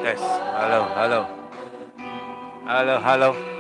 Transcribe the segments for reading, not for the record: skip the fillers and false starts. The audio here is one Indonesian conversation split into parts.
Tes, halo, halo, halo, halo.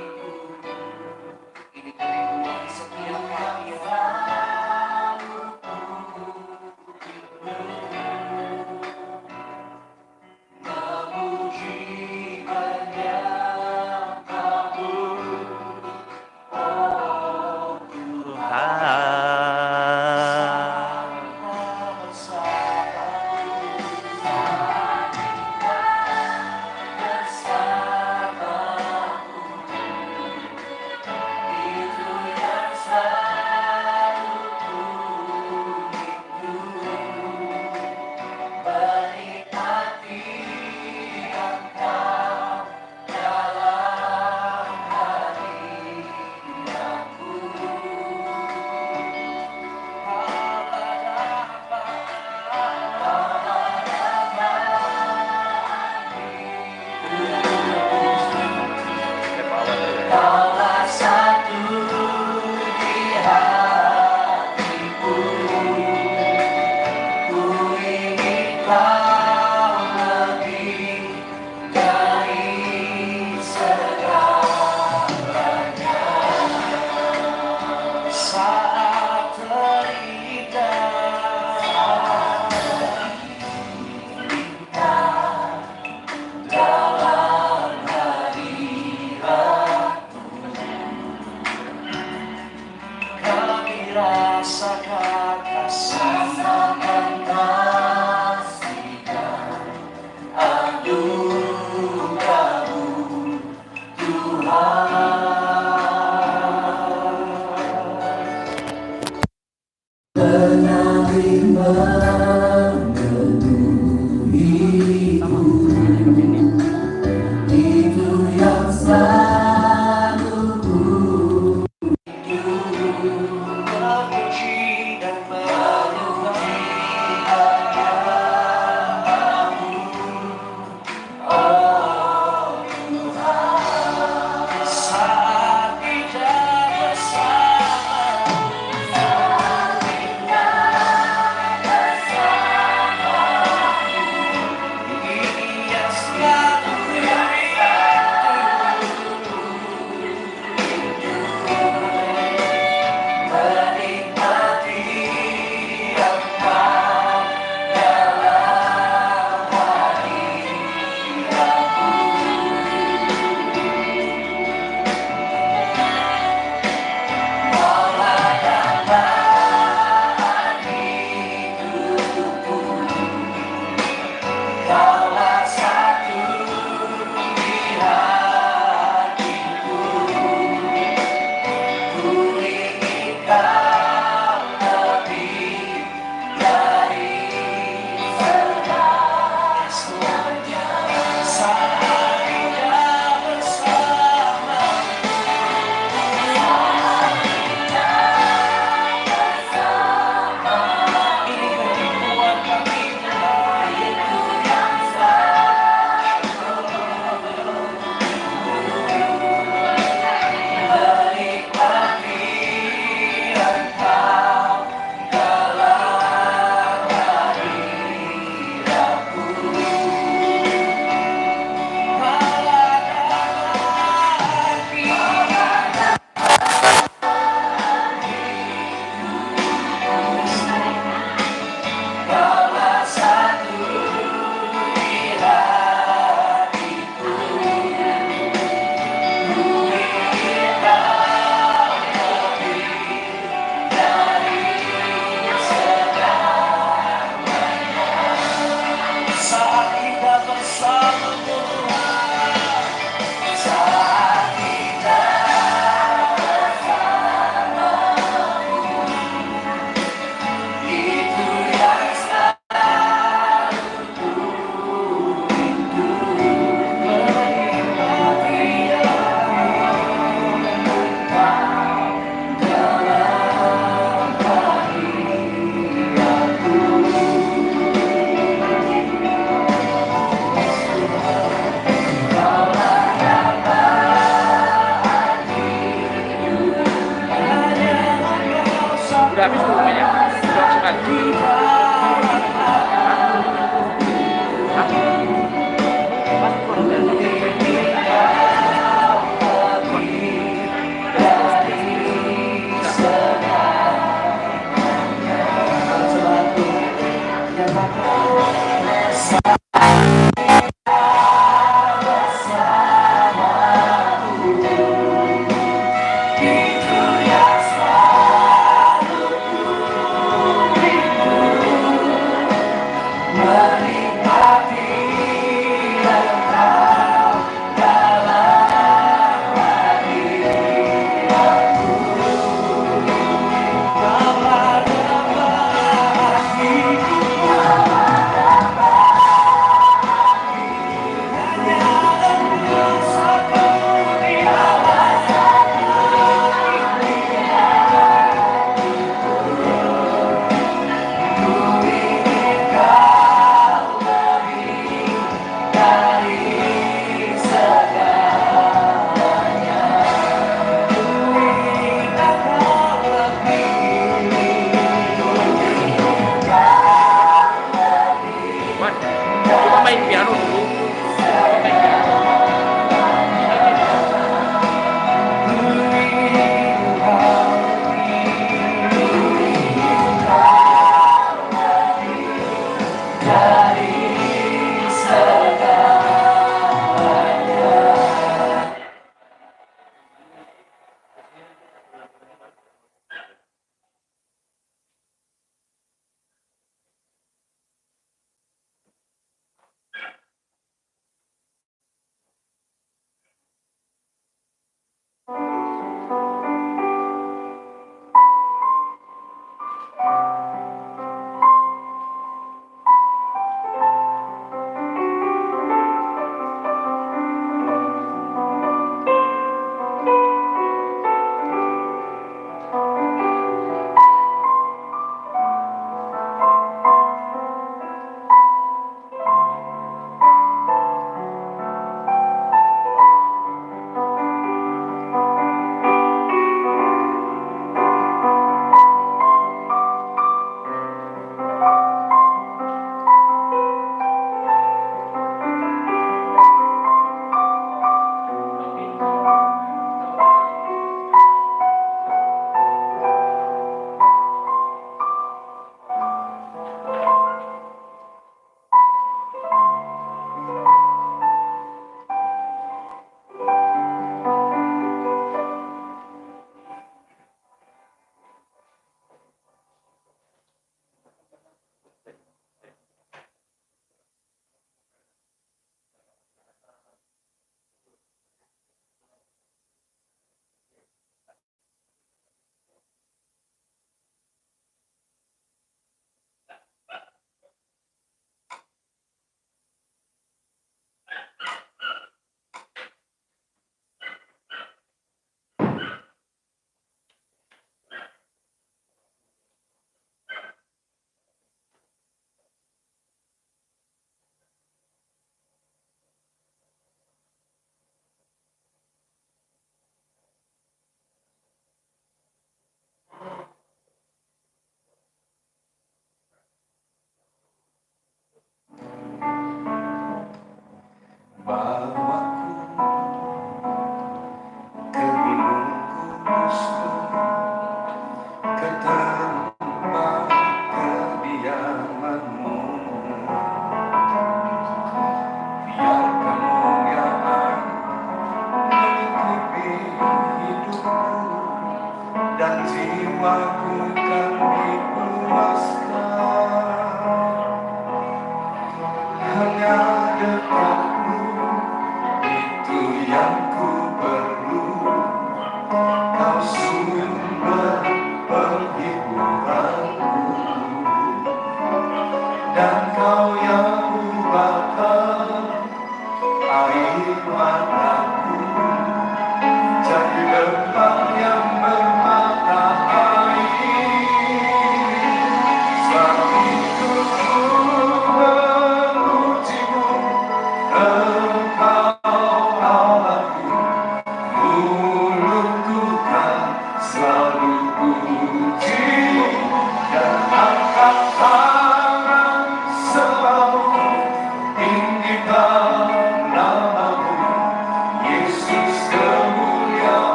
Coba main piano dulu.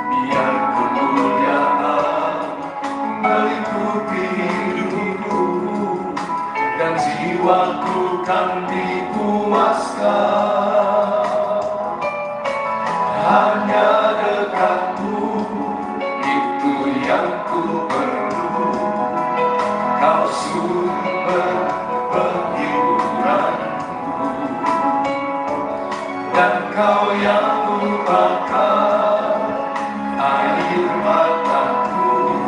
Biar kemuliaan bukan dipuaskan, hanya dekatmu itu yang ku perlu. Kau sumber penghiburanku, dan kau yang merupakan air mataku,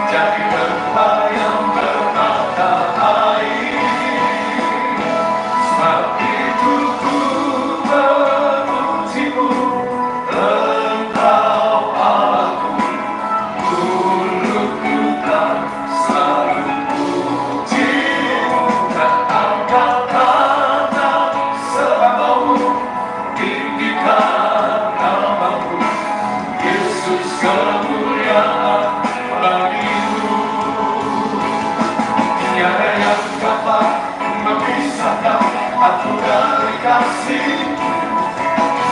jadi lembah yang bernada air. Sebab itu ku memujimu, Engkau Allahku, mulutku kan selalu pujimu, dan angkat tangan sebab-Mu, tinggikan namamu, Yesus kemuliaan bagimu. Tiada yang dapat memisahkan aku dari kasih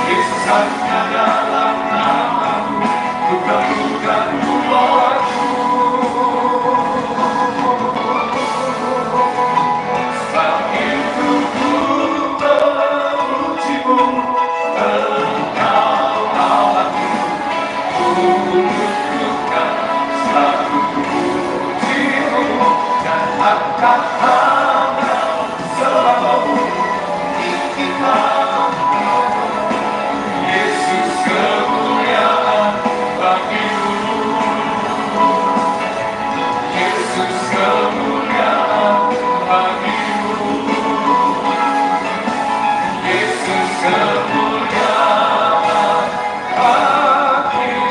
Yesus, hanya dalam namamu ku temukan Tuhanku. Sebab itu ku memujimu, Engkau Allahku, mulutku kan selalu pujimu, dan angkat tangan sebab-Mu, tinggikan Yesus kemuliaan bagimu. Yesus kemuliaan bagimu. Yesus kemuliaan bagimu.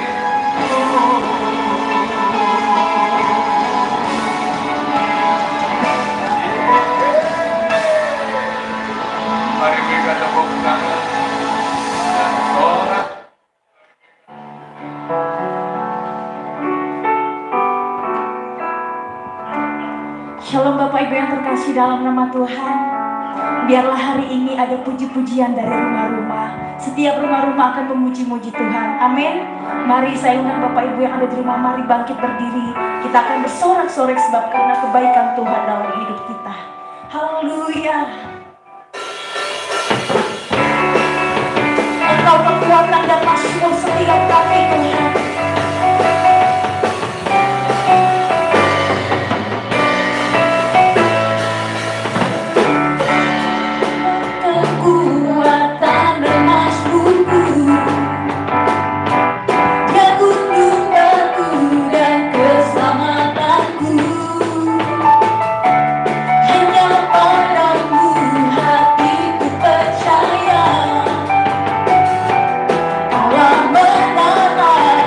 Mari berikan tepuk tangan dan sorak. Shalom Bapak Ibu yang terkasih dalam nama Tuhan. Biarlah hari ini ada puji-pujian dari rumah-rumah. Setiap rumah-rumah akan memuji-muji Tuhan. Amin. Mari saya undang Bapak Ibu yang ada di rumah, mari bangkit berdiri. Kita akan bersorak-sorai sebab karena kebaikan Tuhan dalam hidup kita. Haleluya. Engkau kekuatan dan mazmur setiap kami Tuhan. Kekuatan dan mazmurku, ya gunung batu dan keselamatanku, hanya padamu hatiku percaya. Allah menatap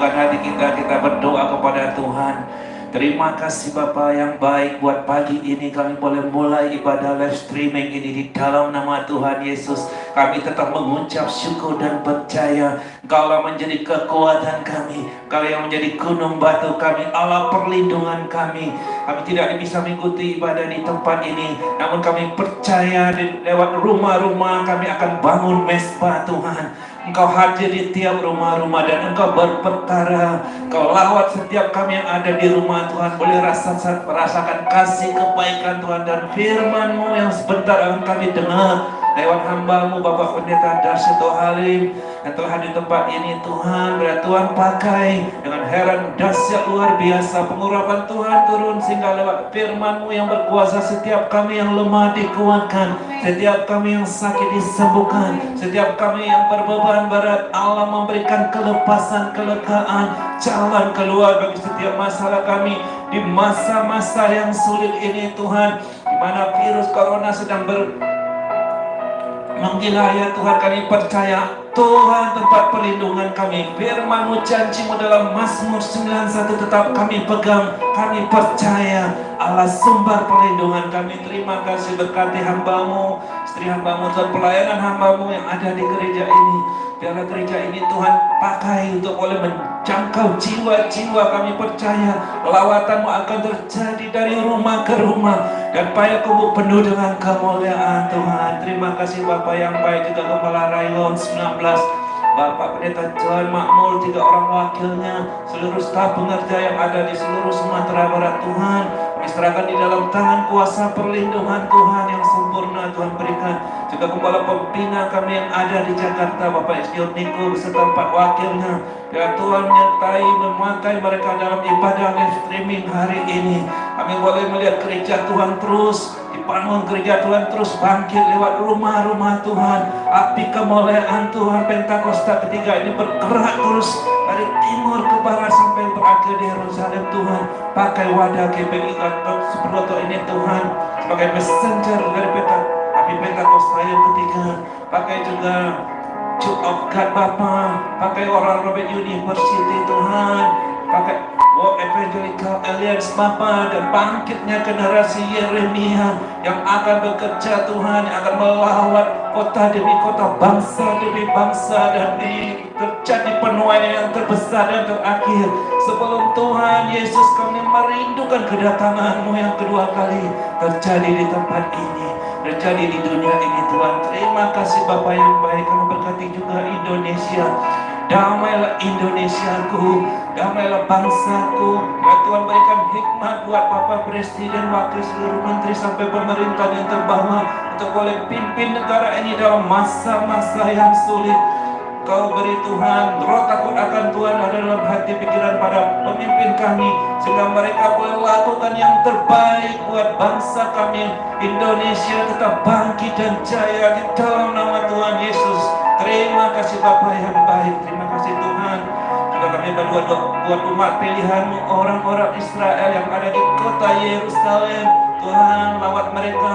sibukkan hati kita berdoa kepada Tuhan. Terima kasih Bapa yang baik buat pagi ini kami boleh mulai ibadah live streaming ini di dalam nama Tuhan Yesus. Kami tetap mengucap syukur dan percaya Engkaulah menjadi kekuatan kami, Engkau yang menjadi gunung batu kami, Allah perlindungan kami. Kami tidak bisa mengikuti ibadah di tempat ini, namun kami percaya lewat rumah-rumah kami akan bangun mesbah Tuhan. Engkau hadir di tiap rumah-rumah dan Engkau berperkara. Engkau lawat setiap kami yang ada di rumah Tuhan. Boleh merasakan kasih kebaikan Tuhan dan firman-Mu yang sebentar akan kami dengar lewat hamba-Mu Bapak Pendeta Darseto Halim yang telah di tempat ini Tuhan. Biar Tuhan pakai dengan heran dahsyat luar biasa pengurapan Tuhan turun sehingga lewat firman-Mu yang berkuasa setiap kami yang lemah dikuatkan, setiap kami yang sakit disembuhkan, setiap kami yang berbeban berat Allah memberikan kelepasan, kelegaan, jalan keluar bagi setiap masalah kami di masa-masa yang sulit ini Tuhan, di mana virus corona sedang menggila ya Tuhan. Kami percaya Tuhan tempat perlindungan kami. Firman-Mu, janji-Mu dalam Mazmur 91 tetap kami pegang. Kami percaya Allah sumber perlindungan kami. Terima kasih berkati hamba-Mu, istri hamba-Mu Tuhan, pelayanan hamba-Mu yang ada di gereja ini. Biarlah gereja ini Tuhan pakai untuk boleh menjangkau jiwa-jiwa. Kami percaya lawatan-Mu akan terjadi dari rumah ke rumah dan Payakumbuh penuh dengan kemuliaan Tuhan. Terima kasih Bapak yang baik, juga Kepala Rayon 19, Bapak Pendeta John Makmur, 3 orang wakilnya, seluruh staf pengerja yang ada di seluruh Sumatera Barat Tuhan. Kami serahkan di dalam tangan kuasa perlindungan Tuhan yang sempurna Tuhan berikan. Juga kepala pembina kami yang ada di Jakarta, Bapak Isdior Niko beserta 4 wakilnya. Biar Tuhan menyertai memakai mereka dalam ibadah live streaming hari ini. Kami boleh melihat gereja Tuhan terus dibangun, gereja Tuhan terus bangkit lewat rumah-rumah Tuhan. Api kemuliaan Tuhan Pentakosta ketiga ini bergerak terus dari timur ke barat sampai berakhir di Yerusalem Tuhan. Pakai wadah GBI Gatot Subroto ini Tuhan sebagai messenger dari api Pentakosta yang ketiga. Pakai juga Church of God Bapa, pakai orang Robert University Tuhan, pakai World Evangelical Alliance Bapa, dan bangkitnya generasi Yeremia yang akan bekerja Tuhan, yang akan melawat kota demi kota, bangsa demi bangsa, dan terjadi penuaian yang terbesar dan terakhir sebelum Tuhan Yesus. Kami merindukan kedatangan-Mu yang kedua kali terjadi di tempat ini, terjadi di dunia ini Tuhan. Terima kasih Bapa yang baik. Kami berkati juga Indonesia. Damailah Indonesiaku, damailah bangsaku. Ya Tuhan, berikan hikmat buat Bapak Presiden, Wakil, seluruh menteri sampai pemerintah yang terbawah untuk boleh pimpin negara ini dalam masa-masa yang sulit. Kau beri Tuhan roh takut akan Tuhan ada dalam hati pikiran pada pemimpin kami, sehingga mereka boleh lakukan yang terbaik buat bangsa kami Indonesia tetap bangkit dan jaya di dalam nama Tuhan Yesus. Terima kasih Bapa yang baik, terima kasih Tuhan. Juga kami berdoa buat umat pilihan-Mu, orang-orang Israel yang ada di kota Yerusalem. Tuhan, lawat mereka,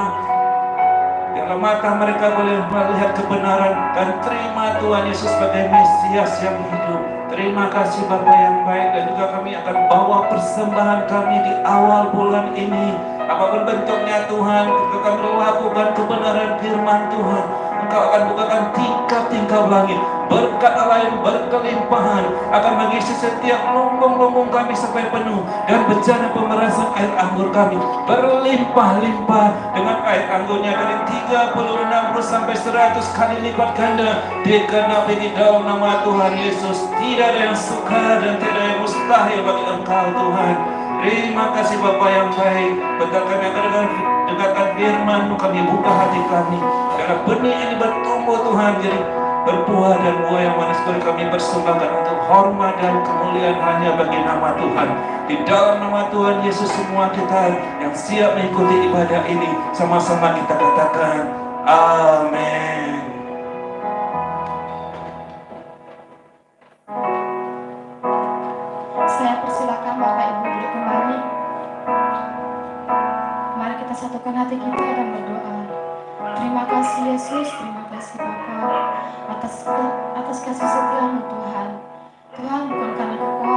biarlah mata mereka boleh melihat kebenaran dan terima Tuhan Yesus sebagai Mesias yang hidup. Terima kasih Bapa yang baik, dan juga kami akan bawa persembahan kami di awal bulan ini. Apapun bentuknya Tuhan, kita akan melakukan kebenaran firman Tuhan. Engkau akan bukakan tingkap-tingkap langit, berkat Allah yang berkelimpahan akan mengisi setiap lumbung-lumbung kami sampai penuh, dan bejana pemerasan air anggur kami berlimpah-limpah dengan air anggurnya dari 30, 60 sampai 100 kali lipat ganda digenapi di dalam nama Tuhan Yesus. Tidak ada yang sukar dan tidak ada yang mustahil bagi Engkau Tuhan. Terima kasih Bapa yang baik. Bentar kami akan dengarkan firman-Mu, kami buka hati kami, karena benih ini bertumbuh Tuhan jadi berbuah, dan buah yang manis beri kami persembahkan untuk hormat dan kemuliaan hanya bagi nama Tuhan. Di dalam nama Tuhan Yesus semua kita yang siap mengikuti ibadah ini, sama-sama kita katakan amin. Saya persilakan Bapak Ibu duduk kembali. Mari kita satukan hati kita dan berdoa. Terima kasih Yesus, terima kasih Bapa atas kasih setia-Mu Tuhan. Tuhan, bukan karena kekuatan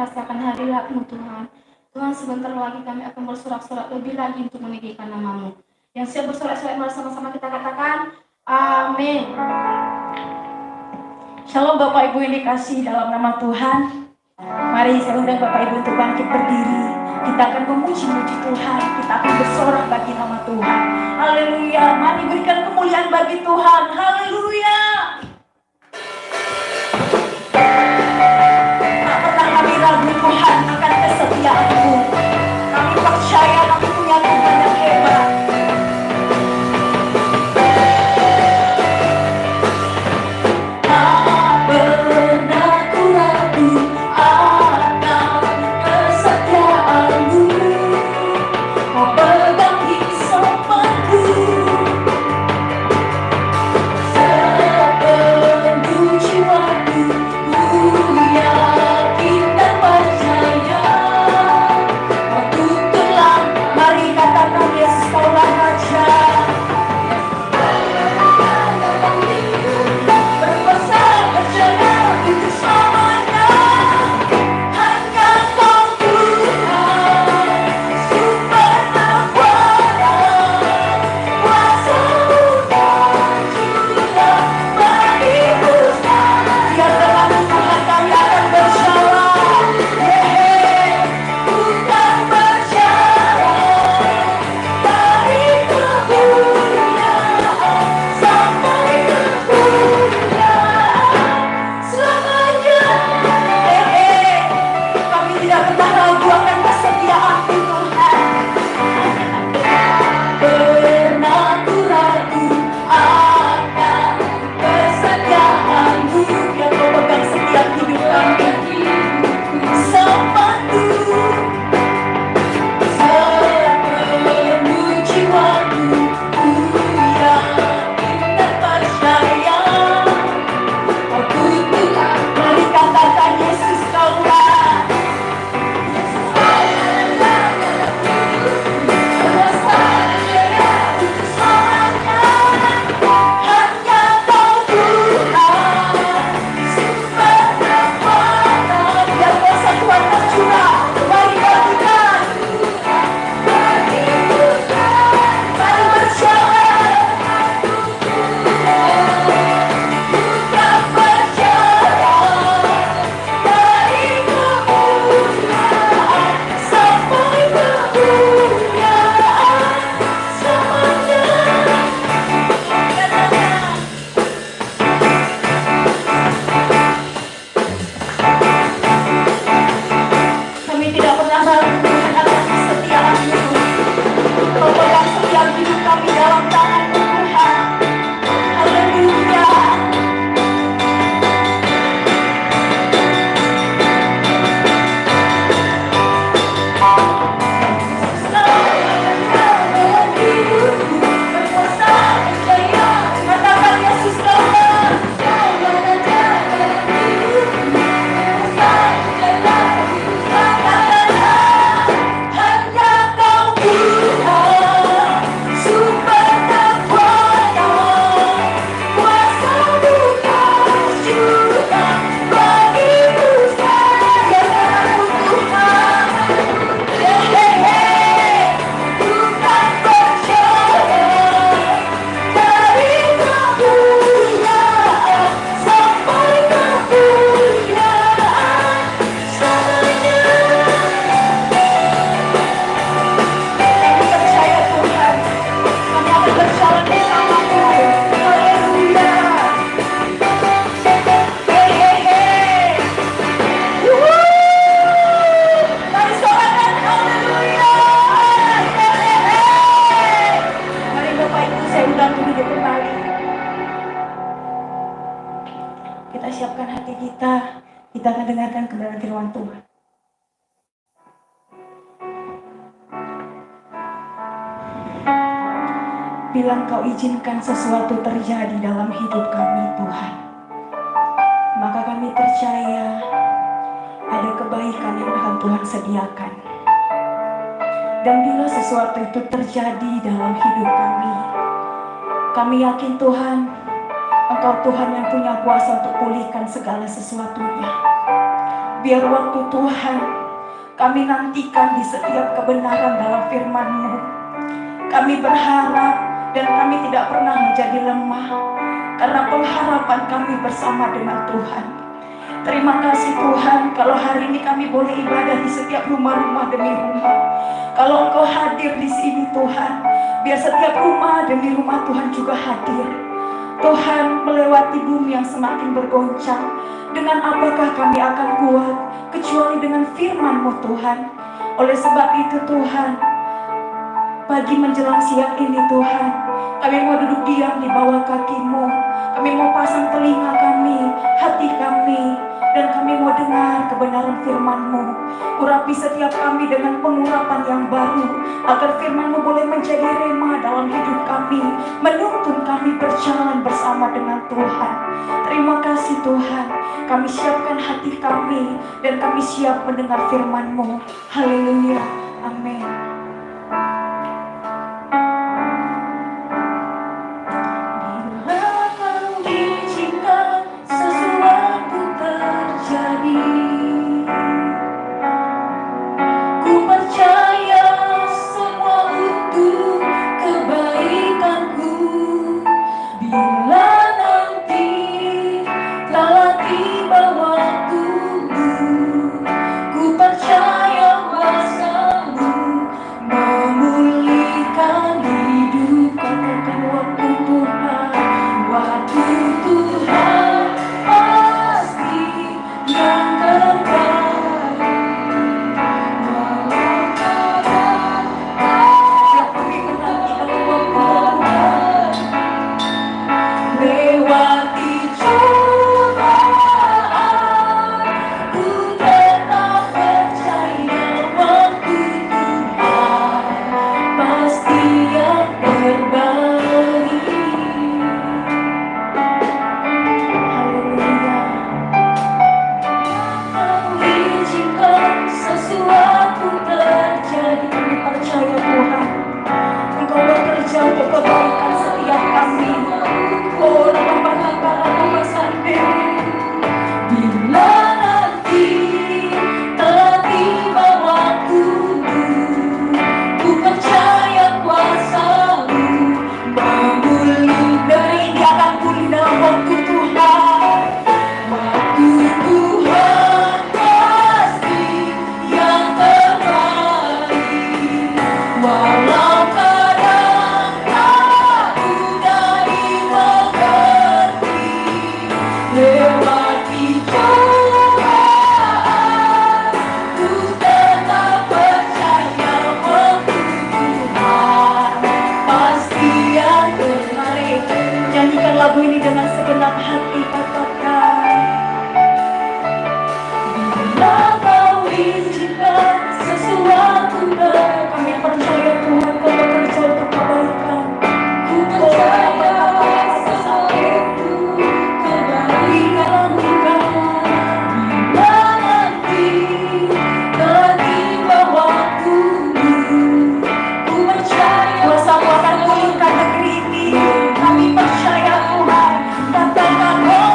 merasakan hadirat-Mu Tuhan. Tuhan, sebentar lagi kami akan bersorak-sorak lebih lagi untuk meninggikan nama-Mu. Yang siap bersorak-sorak bersama-sama kita katakan, amin. Shalom Bapak Ibu yang dikasihi dalam nama Tuhan. Mari saya undang Bapak Ibu untuk bangkit berdiri. Kita akan memuji-muji Tuhan. Kita akan bersorak bagi nama Tuhan. Haleluya. Mari berikan kemuliaan bagi Tuhan. Haleluya. Tak pernah kami ragu Tuhan akan kesetiaan-Mu. Kami percaya kami punya Tuhan yang hebat. siapkan hati kita akan dengarkan kebenaran firman Tuhan. Bila Engkau izinkan sesuatu terjadi dalam hidup kami, Tuhan, maka kami percaya ada kebaikan yang akan Tuhan sediakan. Dan bila sesuatu itu terjadi dalam hidup kami yakin Tuhan, Engkau Tuhan yang punya kuasa untuk pulihkan segala sesuatunya. Biar waktu Tuhan kami nantikan di setiap kebenaran dalam firman-Mu. Kami berharap dan kami tidak pernah menjadi lemah, karena pengharapan kami bersama dengan Tuhan. Terima kasih Tuhan, kalau hari ini kami boleh ibadah di setiap rumah-rumah demi rumah. Kalau Engkau hadir di sini Tuhan, biar setiap rumah demi rumah Tuhan juga hadir. Tuhan, melewati bumi yang semakin bergoncang, dengan apakah kami akan kuat kecuali dengan firman-Mu Tuhan. Oleh sebab itu Tuhan, pagi menjelang siang ini Tuhan, kami mau duduk diam di bawah kaki-Mu. Kami mau pasang telinga kami, hati kami, dan kami mau dengar kebenaran firman-Mu. Urapi setiap kami dengan pengurapan yang baru, agar firman-Mu boleh menjadi rema dalam hidup kami, menuntun kami berjalan bersama dengan Tuhan. Terima kasih Tuhan, kami siapkan hati kami, dan kami siap mendengar firman-Mu. Haleluya, amin. Kami percaya Tuhan, katakan oh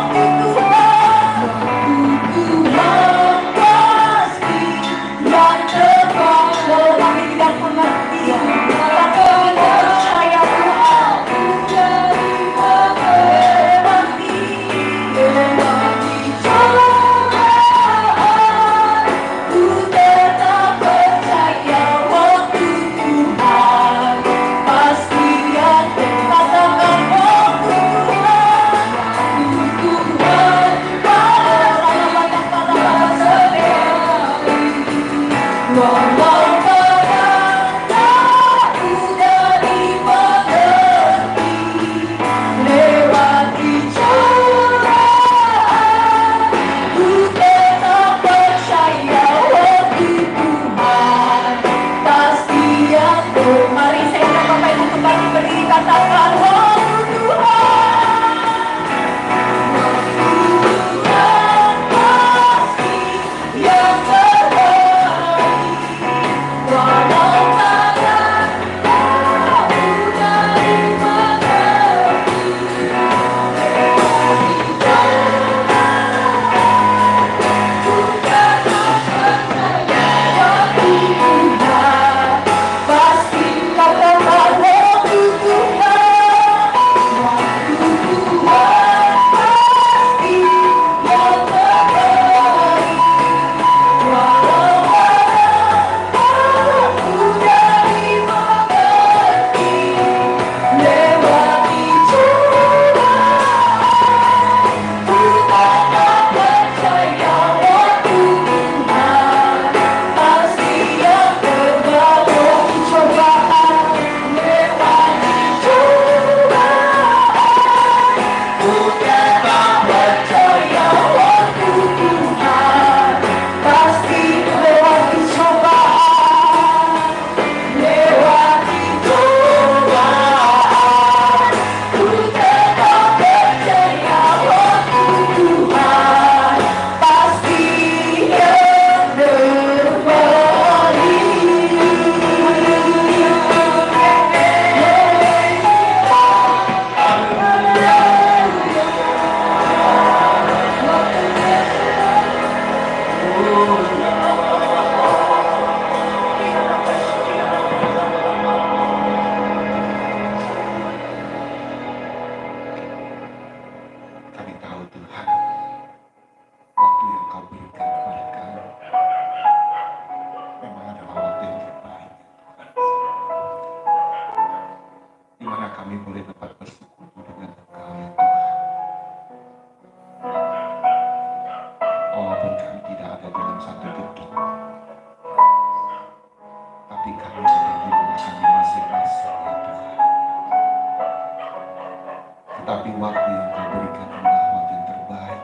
Tetapi waktu yang Kau berikan adalah waktu yang terbaik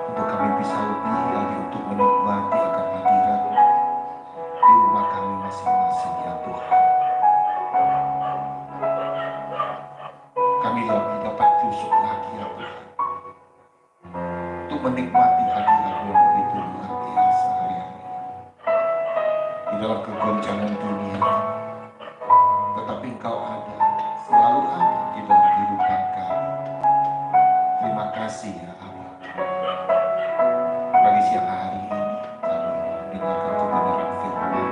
untuk kami bisa lebih lagi untuk menikmati akan hadirat di rumah kami masing-masing ya Tuhan. Kami lebih dapat tusuk lagi ya Tuhan untuk menikmati hadirat-Mu yang begitu luar biasa hari-hari di dalam kegoncangan dunia ini. Tetapi Engkau ada, selalu ada di dalam kehidupan kami. Terima kasih ya Allah. Bagi siang hari ini kami mendengarkan kebenaran firman.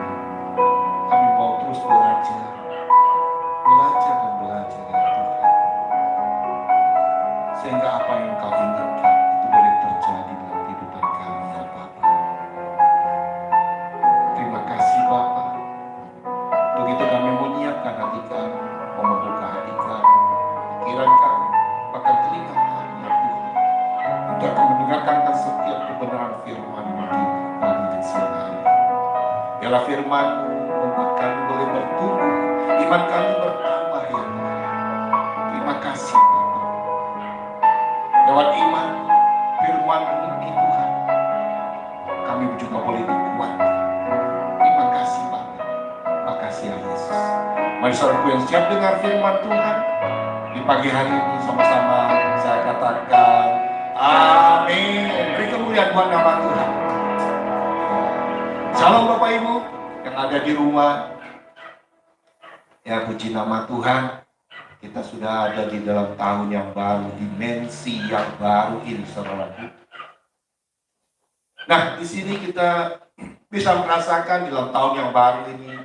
Kami mau terus belajar dan belajar ya Tuhan. Sehingga apa yang Engkau inginkan itu boleh terjadi dalam kehidupan kami ya Bapa. Terima kasih Bapa. Untuk itu kami menyiapkan hati kami, membuka hati kami, pikiran kami, bahkan telinga kami ya Tuhan. Untuk akan mendengarkan setiap kebenaran firman-Mu di pagi dan siang hari. Biarlah firman-Mu membuat kami boleh bertumbuh, iman kami bertambah ya Tuhan. Terima kasih Bapa. Lewat iman, firman-Mu ini Tuhan, kami juga boleh dikuatkan. Terima kasih Bapa. Terima kasih ya Yesus. Mari saudaraku yang siap dengar firman Tuhan, di pagi hari ini sama-sama saya katakan amin. Beri kemuliaan buat nama Tuhan. Shalom Bapak Ibu yang ada di rumah. Ya puji nama Tuhan. Kita sudah ada di dalam tahun yang baru, dimensi yang baru ini saudaraku. Nah, di sini kita bisa merasakan di dalam tahun yang baru ini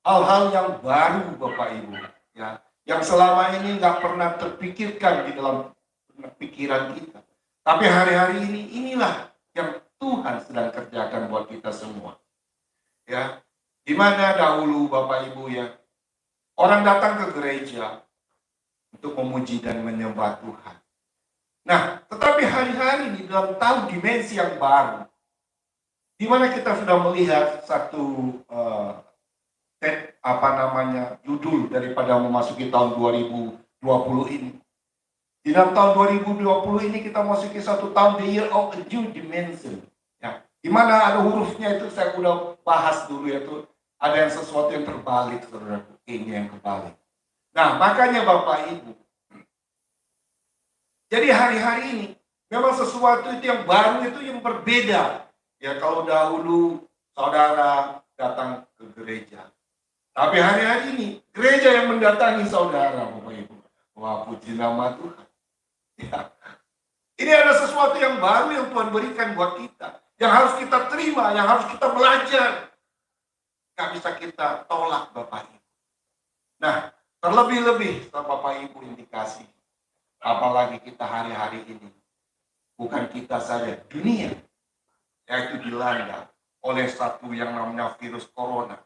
hal-hal yang baru Bapak Ibu, ya, yang selama ini nggak pernah terpikirkan di dalam pikiran kita. Tapi hari-hari ini inilah yang Tuhan sedang kerjakan buat kita semua. Ya, di mana dahulu Bapak Ibu ya, orang datang ke gereja untuk memuji dan menyembah Tuhan. Nah, tetapi hari-hari di dalam tahun dimensi yang baru, di mana kita sudah melihat satu judul daripada memasuki tahun 2020 ini. Di dalam tahun 2020 ini kita memasuki satu tahun the year of a new dimension. Ya, di mana ada hurufnya itu saya udah bahas dulu yaitu ada yang sesuatu yang terbalik, saudaraku, ini yang kebalik. Nah, makanya Bapak Ibu, jadi hari-hari ini memang sesuatu itu yang baru itu yang berbeda. Ya kalau dahulu saudara datang ke gereja, tapi hari-hari ini gereja yang mendatangi saudara Bapak Ibu. Wah, puji nama Tuhan. Ya. Ini ada sesuatu yang baru yang Tuhan berikan buat kita, yang harus kita terima, yang harus kita belajar. Gak bisa kita tolak Bapak Ibu. Nah, terlebih-lebih Bapak Ibu yang dikasih, apalagi kita hari-hari ini, bukan kita saja, dunia, yaitu dilanda oleh satu yang namanya virus corona,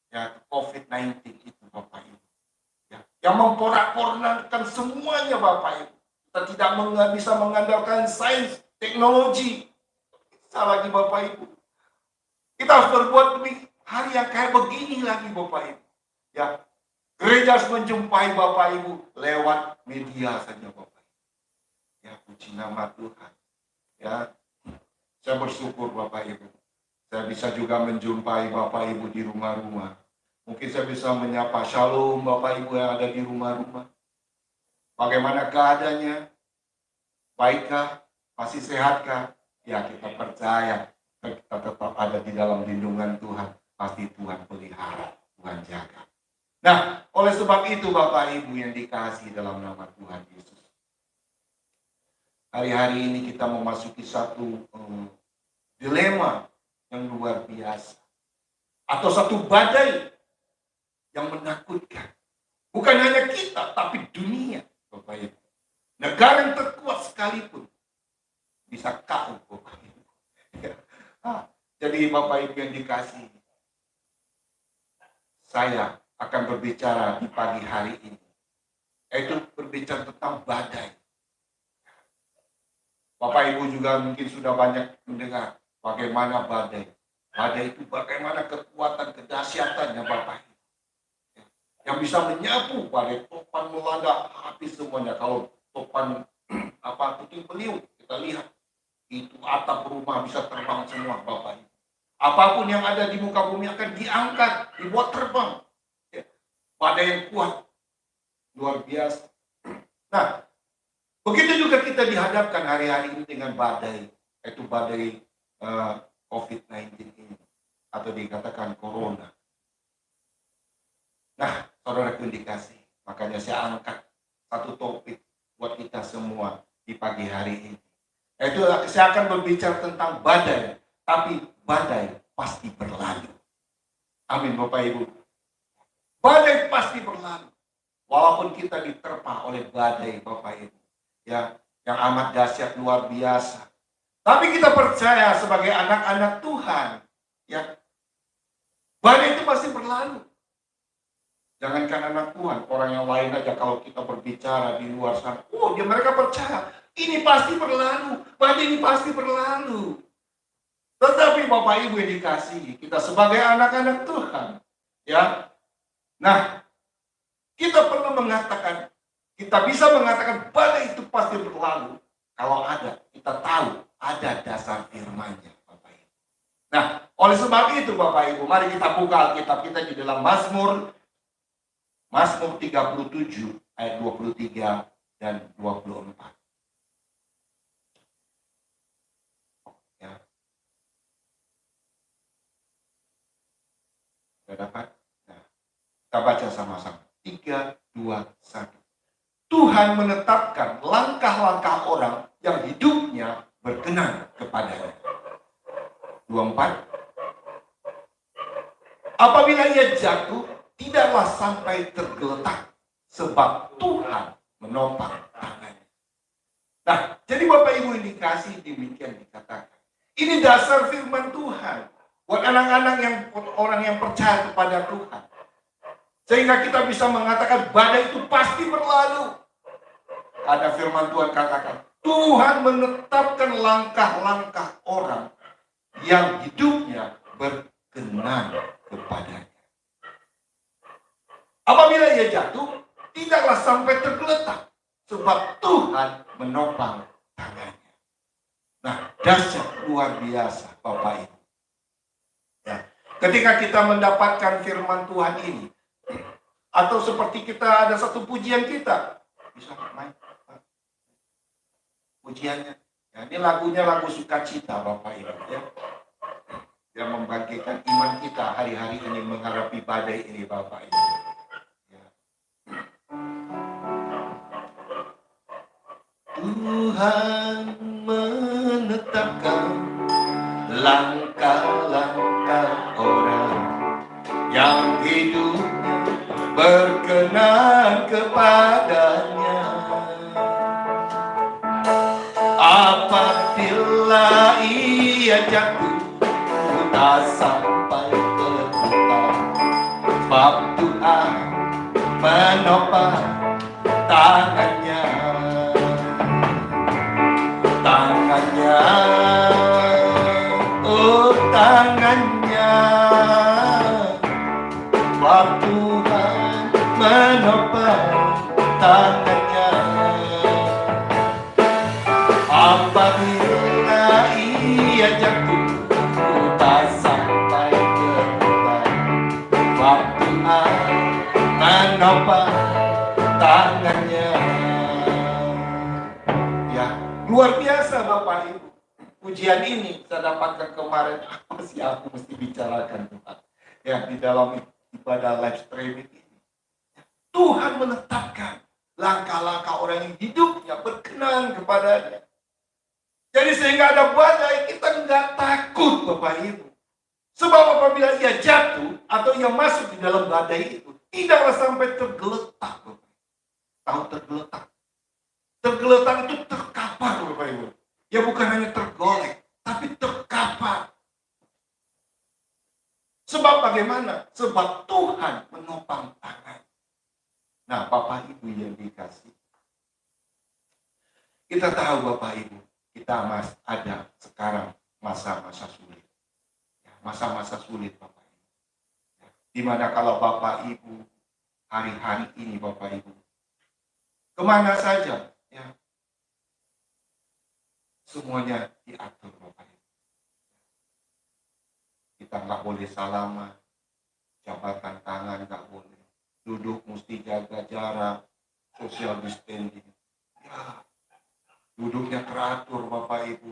yaitu COVID-19 itu Bapak Ibu. Ya, yang memporak-porandakan semuanya Bapak Ibu. Kita tidak bisa mengandalkan sains, teknologi. Bisa lagi Bapak Ibu. Kita harus berbuat demi hari yang kayak begini lagi Bapak Ibu. Ya, gereja harus menjumpai Bapak Ibu lewat media saja Bapak Ibu. Ya, puji nama Tuhan. Ya, saya bersyukur Bapak Ibu. Saya bisa juga menjumpai Bapak Ibu di rumah-rumah. Mungkin saya bisa menyapa shalom Bapak Ibu yang ada di rumah-rumah. Bagaimana keadaannya? Baikkah? Masih sehatkah? Ya, kita percaya kita tetap ada di dalam lindungan Tuhan. Pasti Tuhan pelihara, Tuhan jaga. Nah, oleh sebab itu Bapak Ibu yang dikasihi dalam nama Tuhan Yesus. Hari-hari ini kita memasuki satu dilema yang luar biasa. Atau satu badai yang menakutkan. Bukan hanya kita, tapi dunia, Bapak Ibu. Negara yang terkuat sekalipun bisa kau, Bapak Ibu. Jadi Bapak Ibu yang dikasihi, saya akan berbicara di pagi hari ini. Yaitu berbicara tentang badai. Bapak Ibu juga mungkin sudah banyak mendengar bagaimana badai. Badai itu bagaimana kekuatan, kedahsyatannya Bapak Ibu. yang bisa menyapu badai topan melanda habis semuanya. Kalau topan puting beliung, kita lihat itu atap rumah bisa terbang semua, Bapak Ibu. Apapun yang ada di muka bumi akan diangkat, dibuat terbang. Ya, badai yang kuat, luar biasa. Nah, begitu juga kita dihadapkan hari-hari ini dengan badai, yaitu badai COVID-19 ini, atau dikatakan corona. Nah, saudara dikasih, makanya saya angkat satu topik buat kita semua di pagi hari ini. Yaitu saya akan berbicara tentang badai, tapi badai pasti berlalu. Amin, Bapak Ibu. Badai pasti berlalu. Walaupun kita diterpa oleh badai, Bapak Ibu, ya, yang amat dahsyat luar biasa. Tapi kita percaya sebagai anak-anak Tuhan, ya, badai itu pasti berlalu. Jangankan anak Tuhan, orang yang lain aja kalau kita berbicara di luar sana, mereka percaya ini pasti berlalu, badai ini pasti berlalu. Tetapi Bapak Ibu yang dikasihi, kita sebagai anak-anak Tuhan, ya, nah, kita perlu mengatakan, kita bisa mengatakan badai itu pasti berlalu kalau ada, kita tahu ada dasar firman-Nya, Bapak Ibu. Nah, oleh sebab itu Bapak Ibu, mari kita buka Alkitab kita di dalam Mazmur 37 ayat 23 dan 24. Ya. Sudah dapat? Nah, kita baca sama-sama. 3, 2, 1. Tuhan menetapkan langkah-langkah orang yang hidupnya berkenan kepadanya. 24. Apabila ia jatuh, tidaklah sampai tergeletak, sebab Tuhan menopang tangannya. Nah, jadi Bapak Ibu yang dikasih demikian dikatakan. Ini dasar firman Tuhan buat anak-anak orang yang percaya kepada Tuhan. Sehingga kita bisa mengatakan badai itu pasti berlalu. Ada firman Tuhan katakan, Tuhan menetapkan langkah-langkah orang yang hidupnya berkenan kepadanya. Apabila ia jatuh, tidaklah sampai tergeletak, sebab Tuhan menopang tangannya. Nah, dahsyat luar biasa, Bapak Ibu. Ya. Ketika kita mendapatkan firman Tuhan ini, atau seperti kita ada satu pujian kita, bisa main pujiannya. Ya, ini lagunya lagu sukacita, Bapak Ibu. Ya. Yang membangkitkan iman kita hari-hari ini menghadapi badai ini, Bapak Ibu. Tuhan menetapkan langkah-langkah orang yang hidupnya berkenan kepadanya. Apabila ia jatuh, tak sampai tergeletak, sebab Tuhan menopang tangannya. Tangannya, oh tangannya, sebab Tuhan menopang tangannya. Apabila ia jatuh, tak sampai tergeletak, sebab Tuhan menopang tangannya. Luar biasa Bapak Ibu. Pujian ini saya dapatkan kemarin. Apa sih aku mesti bicarakan Tuhan? Ya, di dalam ibadah live streaming ini. Tuhan menetapkan langkah-langkah orang yang hidupnya berkenan kepadanya. Jadi sehingga ada badai, kita nggak takut Bapak Ibu. Sebab apabila ia jatuh atau ia masuk di dalam badai itu, tidaklah sampai tergeletak. Tahu tergeletak? Tergeletak itu terkapar Bapak Ibu. Ya bukan hanya tergolek, tapi terkapar. Sebab bagaimana? Sebab Tuhan menopang tangan. Nah Bapak Ibu yang dikasih. Kita tahu Bapak Ibu, kita ada sekarang masa-masa sulit. Masa-masa sulit Bapak Ibu. Dimana kalau Bapak Ibu hari-hari ini Bapak Ibu. Kemana saja, ya, semuanya diatur Bapak Ibu. Kita nggak boleh salaman, jabatan tangan nggak boleh, duduk mesti jaga jarak, social distancing. Ya, duduknya teratur Bapak Ibu.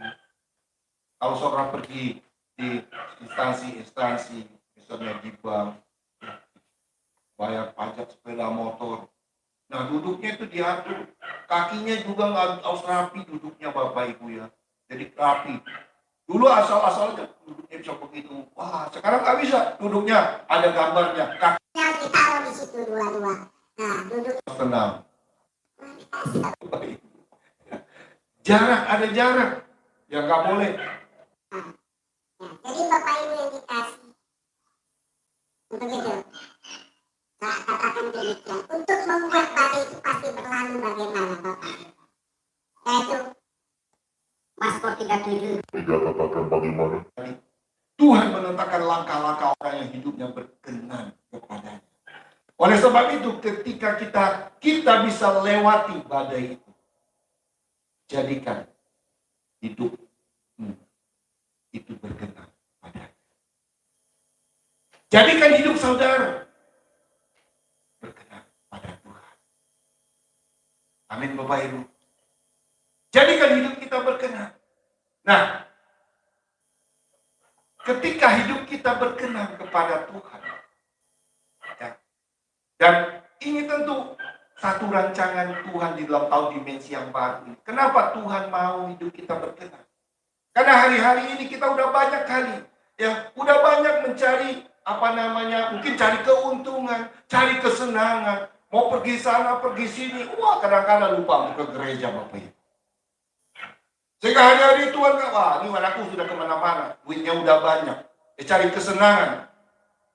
Kalau seorang pergi di instansi-instansi, misalnya di bank, bayar pajak sepeda motor, nah duduknya itu diatur, kakinya juga nggak harus rapi duduknya Bapak Ibu ya, jadi rapi. Dulu asal-asal duduknya bisa begitu, wah sekarang nggak bisa, duduknya ada gambarnya, kakinya ditaruh di situ dua-dua. Nah duduk tenang. Jarak, ada jarak, ya nggak boleh. Jadi Bapak Ibu yang dikasih begitu, saya katakan demikian. Untuk membuat badai itu pasti berlalu bagaimana Bapak Ibu? Yaitu Mazmur 37. Tidak katakan bagaimana. Tuhan menentukan langkah-langkah orang yang hidupnya berkenan kepadanya. Oleh sebab itu ketika kita bisa lewati badai itu, jadikan hidup itu berkenan padanya. Jadikan hidup saudara berkenan pada Tuhan. Amin Bapak Ibu. Jadikan hidup kita berkenan. Nah, ketika hidup kita berkenan kepada Tuhan, ya, dan ini tentu satu rancangan Tuhan di dalam tahun dimensi yang baru ini. Kenapa Tuhan mau hidup kita berkenan? Karena hari-hari ini kita udah banyak kali, ya, udah banyak mencari mungkin cari keuntungan, cari kesenangan, mau pergi sana, pergi sini, wah kadang-kadang lupa untuk ke gereja Bapak Ibu. Sehingga hari-hari Tuhan wah ini anakku sudah kemana-mana, duitnya udah banyak, cari kesenangan.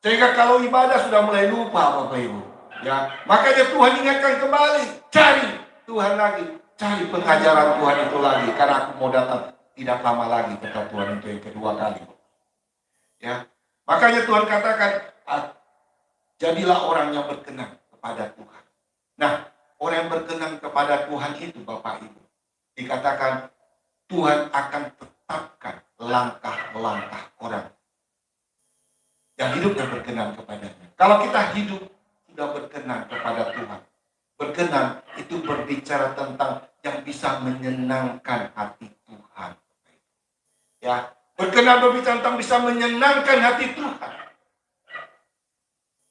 Sehingga kalau ibadah sudah mulai lupa Bapak Ibu. Ya, makanya Tuhan ingatkan kembali, cari Tuhan lagi, cari pengajaran Tuhan itu lagi, karena aku mau datang tidak lama lagi, kata Tuhan itu yang kedua kali. Ya, makanya Tuhan katakan, jadilah orang yang berkenan kepada Tuhan. Nah, orang yang berkenan kepada Tuhan itu Bapak Ibu, dikatakan Tuhan akan tetapkan langkah-langkah orang yang hidupnya berkenan kepadanya. Kalau kita hidup sudah berkenan kepada Tuhan, berkenan itu berbicara tentang yang bisa menyenangkan hati Tuhan. Ya, berkenan berbicara tentang bisa menyenangkan hati Tuhan.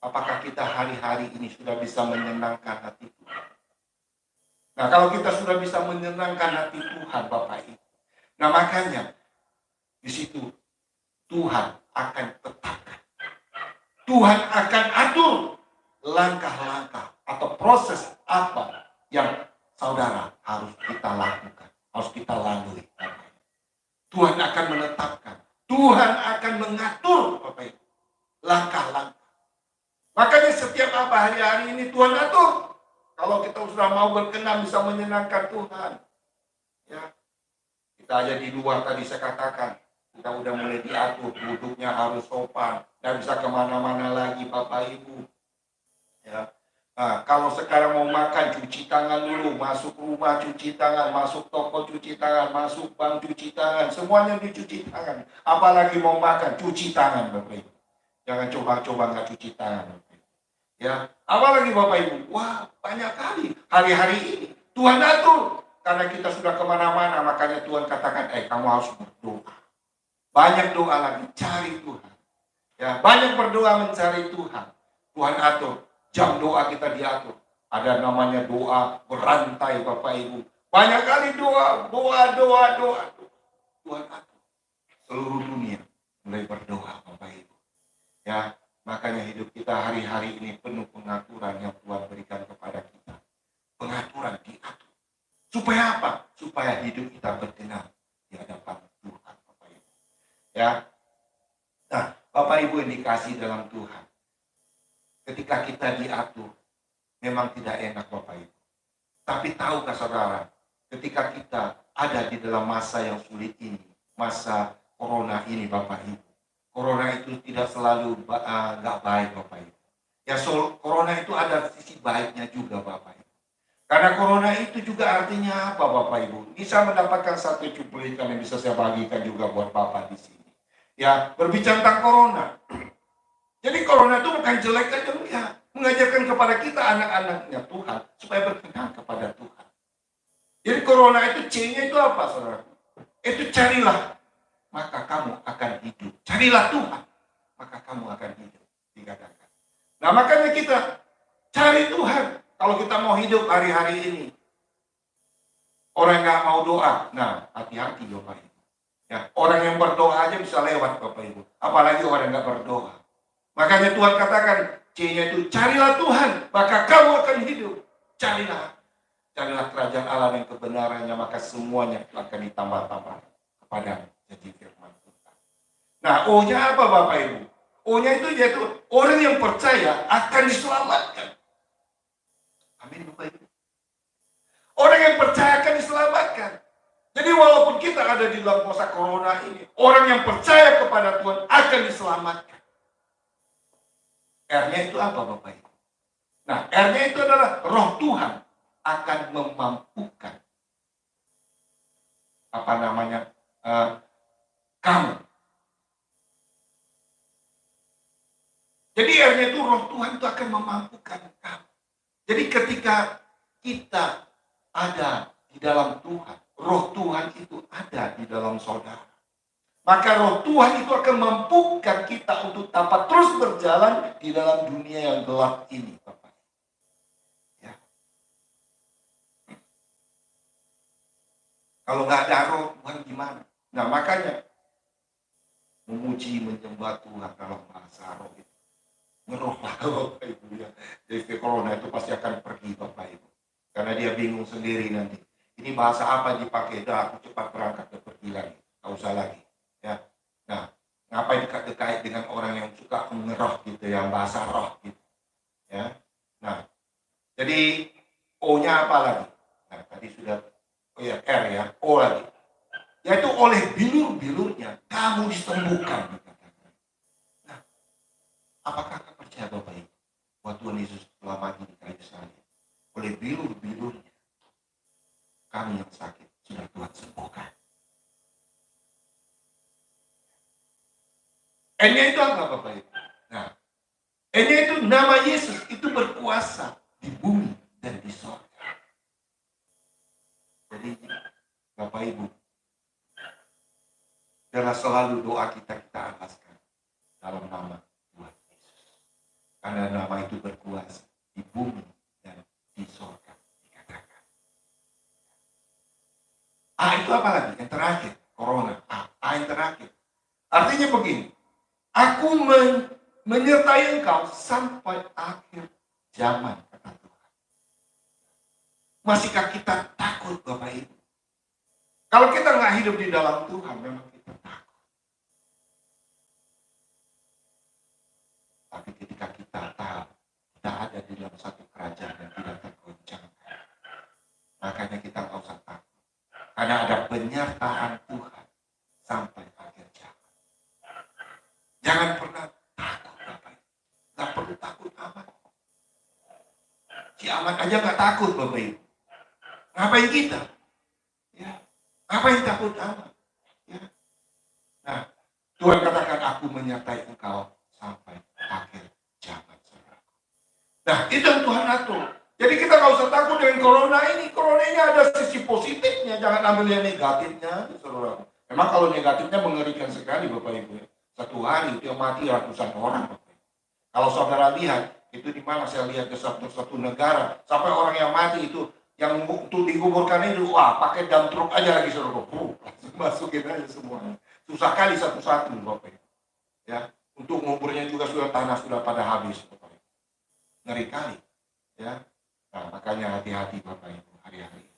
Apakah kita hari-hari ini sudah bisa menyenangkan hati Tuhan? Nah, kalau kita sudah bisa menyenangkan hati Tuhan Bapak Ibu, nah makanya di situ Tuhan akan tetapkan, Tuhan akan atur langkah-langkah atau proses apa yang saudara harus kita lakukan, harus kita lalui. Tuhan akan menetapkan, Tuhan akan mengatur Bapak Ibu, langkah-langkah. Makanya setiap apa hari-hari ini Tuhan atur. Kalau kita sudah mau berkenan bisa menyenangkan Tuhan, ya, kita aja di luar tadi saya katakan, kita udah mulai diatur, duduknya harus sopan, nggak bisa kemana-mana lagi Bapak Ibu. Ya. Nah, kalau sekarang mau makan, cuci tangan dulu, masuk rumah cuci tangan, masuk toko cuci tangan, masuk bank cuci tangan, semuanya dicuci tangan. Apalagi mau makan, cuci tangan Bapak Ibu. Jangan coba-coba nggak cuci tangan Bapak Ibu. Ya, apalagi Bapak Ibu, wah banyak kali hari-hari ini Tuhan atur. Karena kita sudah kemana-mana, makanya Tuhan katakan, kamu harus berdoa. Banyak doa lagi, cari Tuhan. Ya, banyak berdoa mencari Tuhan. Tuhan atur. Jam doa kita diatur. Ada namanya doa berantai Bapak Ibu. Banyak kali doa. Tuhan atur. Seluruh dunia mulai berdoa Bapak Ibu. Ya, makanya hidup kita hari-hari ini penuh pengaturan yang Tuhan berikan kepada kita. Pengaturan diatur. Supaya apa? Supaya hidup kita berkenan di hadapan Tuhan Bapak Ibu. Ya. Nah, Bapak Ibu yang dikasih dalam Tuhan. Ketika kita diatur, memang tidak enak Bapak Ibu. Tapi tahukah saudara, ketika kita ada di dalam masa yang sulit ini, masa corona ini Bapak Ibu. Corona itu tidak selalu nggak baik Bapak Ibu. Ya, corona itu ada sisi baiknya juga Bapak Ibu. Karena corona itu juga artinya apa Bapak Ibu? Bisa mendapatkan satu cuplikan yang bisa saya bagikan juga buat Bapak di sini. Ya, berbicara tentang corona. Jadi corona itu bukan jelek aja, enggak. Mengajarkan kepada kita anak-anaknya Tuhan supaya berkenan kepada Tuhan. Jadi corona itu C-nya itu apa saudara? Itu carilah, maka kamu akan hidup. Carilah Tuhan, maka kamu akan hidup. Dikatakan. Nah makanya kita cari Tuhan. Kalau kita mau hidup hari-hari ini. Orang nggak mau doa, nah hati-hati Bapak Ibu. Ya, orang yang berdoa aja bisa lewat Bapak Ibu. Apalagi orang nggak berdoa. Makanya Tuhan katakan, C-nya itu carilah Tuhan, maka kamu akan hidup. Carilah kerajaan Allah dan kebenarannya, maka semuanya akan ditambah-tambah kepada janji firman Tuhan. Nah, O-nya apa Bapak Ibu? O-nya itu yaitu orang yang percaya akan diselamatkan. Amin Bapak Ibu. Orang yang percaya akan diselamatkan. Jadi walaupun kita ada di dalam masa corona ini, orang yang percaya kepada Tuhan akan diselamatkan. R-nya itu apa Bapak Ibu? Nah, R-nya itu adalah roh Tuhan akan memampukan kamu. Jadi R-nya itu roh Tuhan itu akan memampukan kamu. Jadi ketika kita ada di dalam Tuhan, roh Tuhan itu ada di dalam saudara. Maka roh Tuhan itu akan mampukan kita untuk dapat terus berjalan di dalam dunia yang gelap ini, Bapak. Ya. Kalau nggak ada roh Tuhan gimana? Nah makanya memuji, menyembah Tuhan dalam bahasa roh itu. Ngerohlah Bapak Ibu ya. Jadi corona itu pasti akan pergi Bapak Ibu. Karena dia bingung sendiri nanti. Ini bahasa apa dipakai? Dah aku cepat berangkat dan pergi lagi. Nggak usah lagi. Ya, nah, ngapain dekat-dekat dengan orang yang suka mengeroh gitu, yang bahasa roh gitu, ya. Nah, jadi O-nya apa lagi? Nah, tadi sudah, R ya, O lagi. Yaitu oleh bilur-bilurnya kamu disembuhkan. Nah, apakah kau percaya Bapak Ibu bahwa Tuhan Yesus telah mati di kayu salib? Oleh bilur-bilurnya kami yang sakit sudah Tuhan sembuhkan. N-nya itu apa Bapak Ibu? Nah, N-nya itu nama Yesus itu berkuasa di bumi dan di surga. Jadi Bapak Ibu, biarlah selalu doa kita alaskan dalam nama Tuhan Yesus. Karena nama itu berkuasa di bumi dan di surga dikatakan. A itu apa lagi? Yang terakhir, corona. A yang terakhir. Artinya begini. Aku menyertai engkau sampai akhir zaman, kata Tuhan. Masihkah kita takut Bapak Ibu? Kalau kita nggak hidup di dalam Tuhan, memang kita takut. Tapi ketika kita tahu, kita ada di dalam satu kerajaan yang tidak tergoncangkan. Makanya kita nggak usah takut. Karena ada penyertaan Tuhan sampai akhir zaman. Jangan pernah takut Bapak. Gak perlu takut amat. Si amat aja gak takut Bapak Ibu. Ngapain kita? Ya. Ngapain takut amat? Ya. Nah, Tuhan katakan aku menyertai engkau sampai akhir zaman. Nah, itu yang Tuhan atur. Jadi kita gak usah takut dengan corona ini. Corona ini ada sisi positifnya. Jangan ambil yang negatifnya. Saudara. Memang kalau negatifnya mengerikan sekali Bapak Ibu. Satu hari itu yang mati ratusan orang. Kalau saudara lihat, itu di mana saya lihat ke satu negara, sampai orang yang mati itu, yang untuk dikuburkan itu, wah pakai dump truck aja lagi saudara. Masukin aja semuanya. Susah kali satu-satu Bapak. Ya, untuk nguburnya juga sudah tanah sudah pada habis Bapak. Ngeri kali. Ya, nah makanya hati-hati Bapak Ibu hari-hari.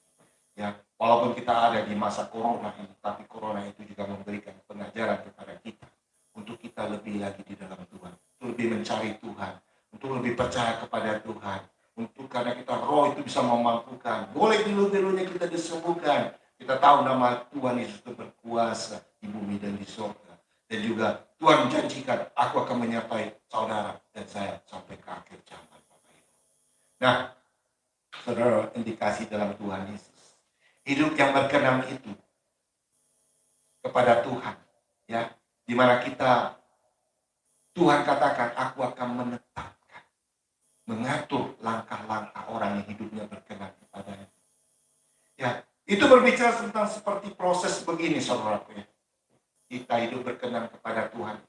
Ya, walaupun kita ada di masa corona ini, tapi corona itu juga memberikan pengajaran kepada kita. Untuk kita lebih lagi di dalam Tuhan, untuk lebih mencari Tuhan, untuk lebih percaya kepada Tuhan, untuk karena kita roh itu bisa memampukan, boleh bilu-bilunya kita disembuhkan. Kita tahu nama Tuhan Yesus itu berkuasa di bumi dan di surga. Dan juga Tuhan menjanjikan, aku akan menyertai saudara dan saya sampai ke akhir zaman, Bapak Ibu. Nah, saudara, indikasi dalam Tuhan Yesus. Hidup yang berkenan itu kepada Tuhan, ya, di mana kita, Tuhan katakan, aku akan menetapkan, mengatur langkah-langkah orang yang hidupnya berkenan kepadanya. Ya, itu berbicara tentang seperti proses begini, saudaraku, ya. Kita hidup berkenan kepada Tuhan.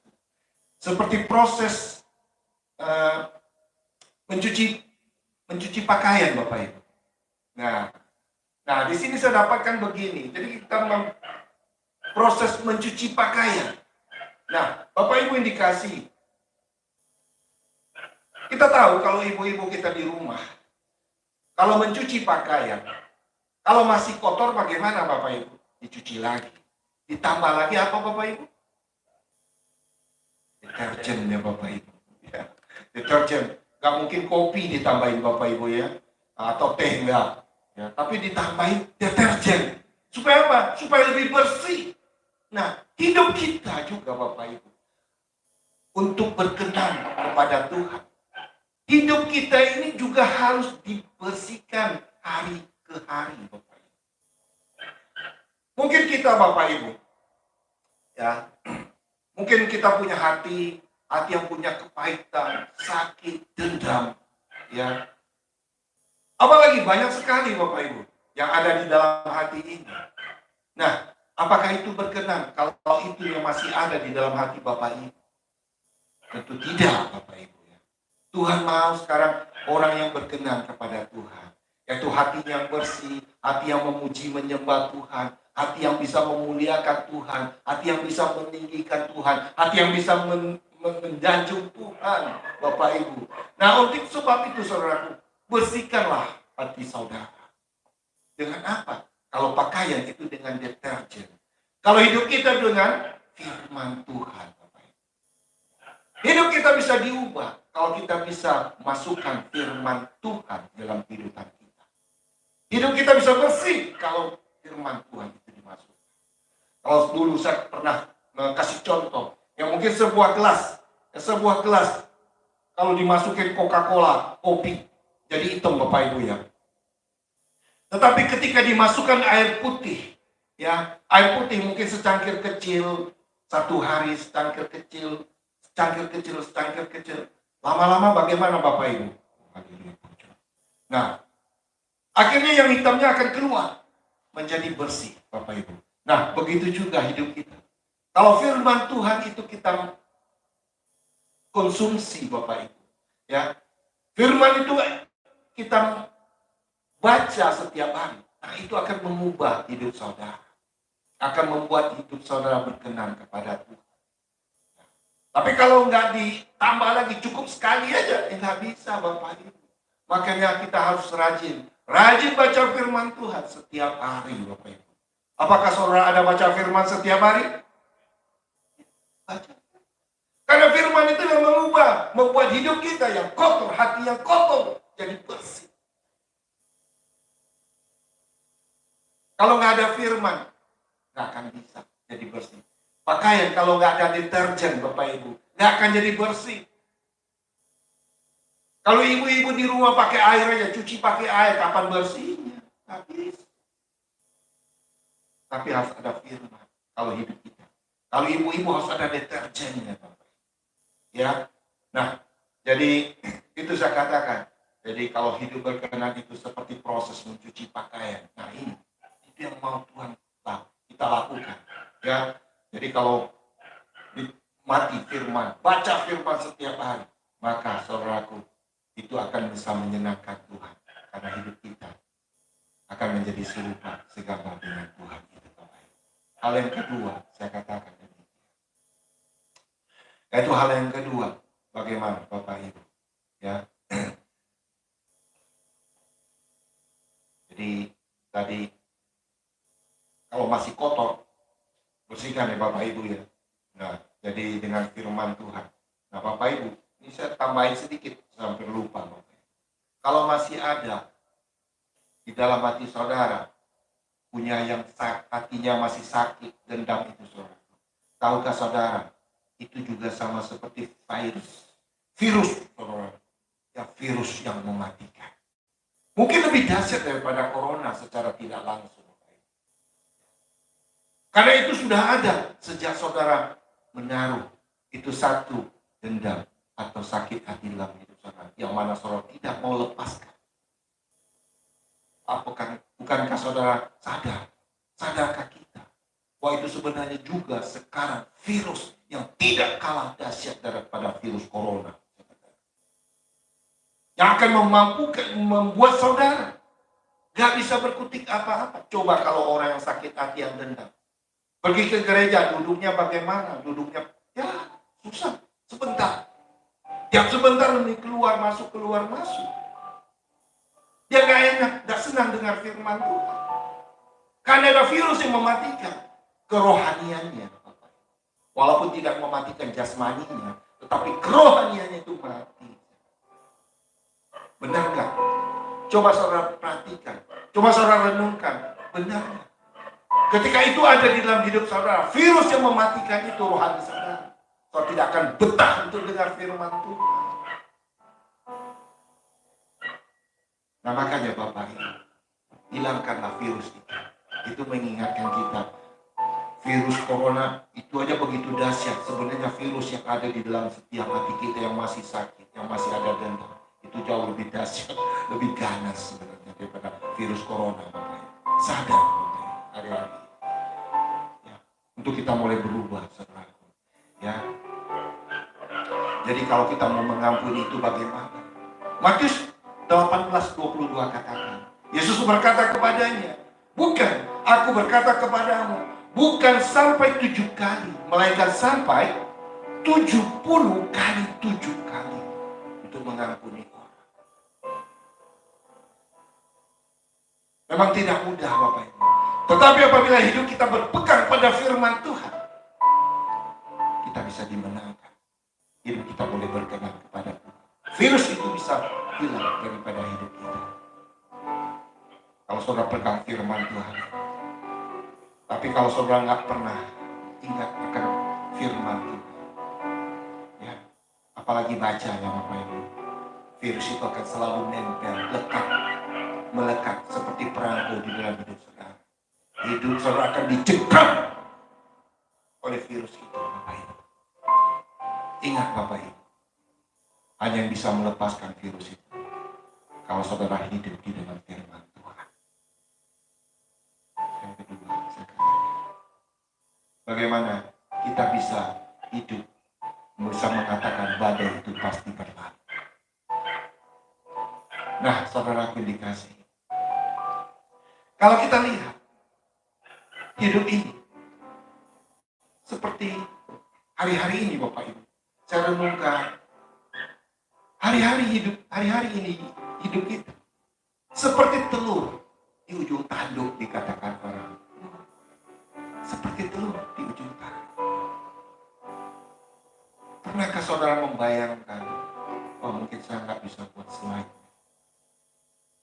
Seperti proses mencuci pakaian, Bapak Ibu. Nah, di sini saya dapatkan begini. Jadi kita proses mencuci pakaian. Nah, Bapak Ibu indikasi. Kita tahu kalau ibu-ibu kita di rumah, kalau mencuci pakaian, kalau masih kotor bagaimana, Bapak Ibu? Dicuci lagi. Ditambah lagi apa, Bapak Ibu? Deterjen ya, Bapak Ibu. Ya, deterjen. Gak mungkin kopi ditambahin, Bapak Ibu, ya. Atau teh, enggak. Ya, tapi ditambahin deterjen. Supaya apa? Supaya lebih bersih. Nah, hidup kita juga, Bapak Ibu, untuk berkenan kepada Tuhan. Hidup kita ini juga harus dibersihkan hari ke hari, Bapak Ibu. Mungkin kita, Bapak Ibu, ya, mungkin kita punya hati yang punya kepahitan, sakit, dendam, ya. Apalagi banyak sekali, Bapak Ibu, yang ada di dalam hati ini. Nah, apakah itu berkenan kalau itu yang masih ada di dalam hati Bapak Ibu? Tentu tidak, Bapak Ibu, ya. Tuhan mau sekarang orang yang berkenan kepada Tuhan, yaitu hati yang bersih, hati yang memuji menyembah Tuhan, hati yang bisa memuliakan Tuhan, hati yang bisa meninggikan Tuhan, hati yang bisa menjanjung Tuhan, Bapak Ibu. Nah, untuk sebab itu, saudaraku, bersihkanlah hati saudara. Dengan apa? Kalau pakaian itu dengan deterjen. Kalau hidup kita dengan firman Tuhan, Bapak Ibu. Hidup kita bisa diubah kalau kita bisa masukkan firman Tuhan dalam kehidupan kita. Hidup kita bisa bersih kalau firman Tuhan itu dimasukkan. Kalau dulu saya pernah kasih contoh, yang mungkin sebuah gelas kalau dimasukin Coca-Cola, kopi, jadi hitam, Bapak Ibu, ya. Tetapi ketika dimasukkan air putih, ya, air putih mungkin secangkir kecil, satu hari secangkir kecil, secangkir kecil. Lama-lama bagaimana, Bapak Ibu? Nah, akhirnya yang hitamnya akan keluar, menjadi bersih, Bapak Ibu. Nah, begitu juga hidup kita. Kalau firman Tuhan itu kita konsumsi, Bapak Ibu, ya, firman itu kita baca setiap hari, nah itu akan mengubah hidup saudara, akan membuat hidup saudara berkenan kepada Tuhan. Tapi kalau nggak ditambah lagi, cukup sekali aja, nggak bisa, Bapak Ibu. Makanya kita harus rajin baca firman Tuhan setiap hari, Bapak Ibu. Apakah saudara ada baca firman setiap hari? Baca. Karena firman itu yang mengubah, membuat hidup kita yang kotor, hati yang kotor, jadi bersih. Kalau nggak ada firman, nggak akan bisa jadi bersih. Pakaian kalau nggak ada deterjen, Bapak Ibu, nggak akan jadi bersih. Kalau ibu-ibu di rumah pakai air aja, cuci pakai air, kapan bersihnya? Nggak bisa. Tapi harus ada firman kalau hidup kita. Kalau ibu-ibu harus ada deterjennya, Bapak. Ya, nah, jadi itu saya katakan. Jadi kalau hidup berkenan itu seperti proses mencuci pakaian. Nah ini, itu yang mau Tuhan kita lakukan. Ya, jadi kalau mati firman, baca firman setiap hari, maka saudaraku, itu akan bisa menyenangkan Tuhan. Karena hidup kita akan menjadi serupa segambar dengan Tuhan. Hal yang kedua, saya katakan. Itu hal yang kedua, bagaimana Bapak Ibu, ya. Jadi tadi kalau masih kotor, bersihkan ya Bapak Ibu, ya. Nah, jadi dengan firman Tuhan. Nah Bapak Ibu, ini saya tambahin sedikit sampai lupa, Bapak Ibu. Kalau masih ada di dalam hati saudara punya yang hatinya masih sakit, dendam itu saudara, Tahukah saudara, itu juga sama seperti virus. Virus, saudara. Ya, virus yang mematikan. Mungkin lebih dahsyat daripada corona secara tidak langsung. Karena itu sudah ada sejak saudara menaruh itu satu dendam atau sakit hati dalam hidup saudara, yang mana saudara tidak mau lepaskan. Bukankah saudara sadarkah kita bahwa itu sebenarnya juga sekarang virus yang tidak kalah dahsyat daripada virus corona, yang akan membuat saudara gak bisa berkutik apa-apa. Coba kalau orang yang sakit hati, yang dendam, pergi ke gereja, duduknya bagaimana? Duduknya ya susah, sebentar. Tiap sebentar lebih keluar masuk. Dia gak enak, gak senang dengar firman Tuhan. Karena ada virus yang mematikan kerohaniannya. Walaupun tidak mematikan jasmaninya, tetapi kerohaniannya itu mati. Benar gak? Coba saudara perhatikan, coba saudara renungkan, benar gak? Ketika itu ada di dalam hidup saudara, virus yang mematikan itu rohani saudara. Saudara tidak akan betah untuk dengar firman Tuhan. Nah makanya Bapak Ibu, hilangkanlah virus itu. Itu mengingatkan kita, virus corona itu aja begitu dahsyat. Sebenarnya virus yang ada di dalam setiap hati kita yang masih sakit, yang masih ada dendam, itu jauh lebih dahsyat, lebih ganas sebenarnya daripada virus corona, Bapak Ibu. Sadar Bapak Ibu, hari-hari. Ya, untuk kita mulai berubah, saudaraku. Ya. Jadi kalau kita mau mengampuni itu bagaimana? Matius 18:22 katakan, Yesus berkata kepadanya, bukan, aku berkata kepadamu, bukan sampai 7 kali, melainkan sampai 70 kali 7 kali untuk mengampuni orang. Memang tidak mudah Bapak Ibu. Tetapi apabila hidup kita berpegang pada firman Tuhan, kita bisa dimenangkan. Hidup kita boleh berkenan kepada Tuhan. Virus itu bisa hilang daripada hidup kita. Kalau saudara pegang firman Tuhan. Tapi kalau saudara nggak pernah ingat akan firman Tuhan, ya, apalagi bacanya Bapak Ibu, virus itu akan selalu nempel, melekat seperti perangko di dalam hidup saudara. Hidup saudara akan dicekam oleh virus itu, Bapak Ibu. Ingat Bapak Ibu, hanya yang bisa melepaskan virus itu kalau saudara hidup di dalam firman Tuhan. Yang kedua, saya katakan, bagaimana kita bisa hidup, bisa mengatakan badai itu pasti berlalu. Nah, saudaraku dikasih, kalau kita lihat hidup ini seperti hari-hari ini Bapak Ibu, saya renungkan hari-hari ini hidup kita seperti telur di ujung tanduk, dikatakan orang. Seperti telur di ujung tanduk. Pernahkah saudara membayangkan, oh mungkin saya nggak bisa buat slide.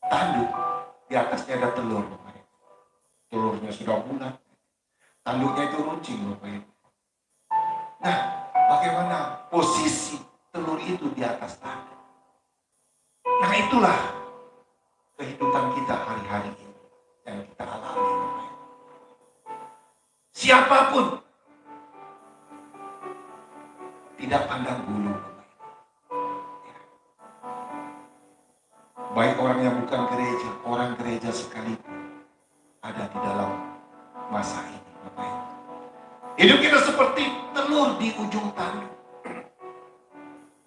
Tanduk, di atasnya ada telur Bapak Ibu. Telurnya sudah bulat, tanduknya itu runcing Bapak Ibu. Nah, bagaimana posisi telur itu di atas tanduk? Nah itulah kehidupan kita hari-hari ini yang kita alami Bapak Ibu. Siapapun tidak pandang bulu Bapak Ibu. Ya. Baik orang yang bukan gereja, orang gereja sekalipun ada di dalam masa ini Bapak Ibu. Hidup kita seperti telur di ujung tanduk.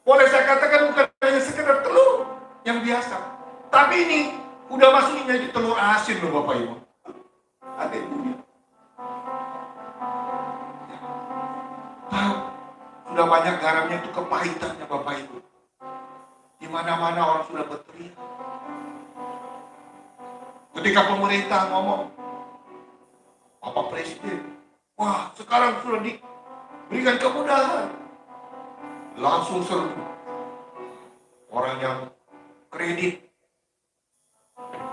Boleh saya katakan bukan hanya sekedar telur yang biasa, tapi ini udah masuknya jadi telur asin loh Bapak Ibu. Haleluya. Ya. Tahu, sudah banyak garamnya itu kepahitannya Bapak Ibu. Di mana-mana orang sudah berteriak. Ketika pemerintah ngomong, Bapak Presiden, wah sekarang sudah diberikan kemudahan, langsung serbu. Orang yang kredit,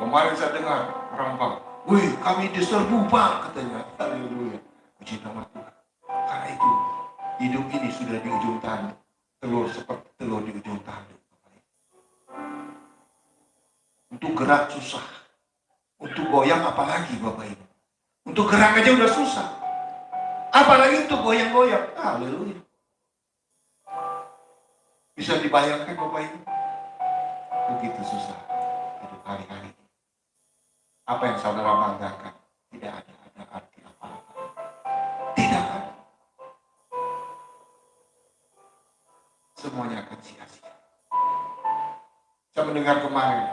kemarin saya dengar orang Bang, wih kami diserbu Bang katanya. Haleluya, puji nama Tuhan. Karena itu Hidup ini sudah di ujung tanduk. Telur seperti telur di ujung tanduk. Untuk gerak susah. Untuk goyang apalagi Bapak Ibu. Untuk gerak aja udah susah. Apalagi untuk goyang-goyang. Haleluya. Bisa dibayangkan Bapak Ibu. Begitu susah hidup hari-hari. Apa yang saudara banggakan tidak ada arti apa-apa. Tidak ada. Semuanya akan sia-sia. Saya mendengar kemarin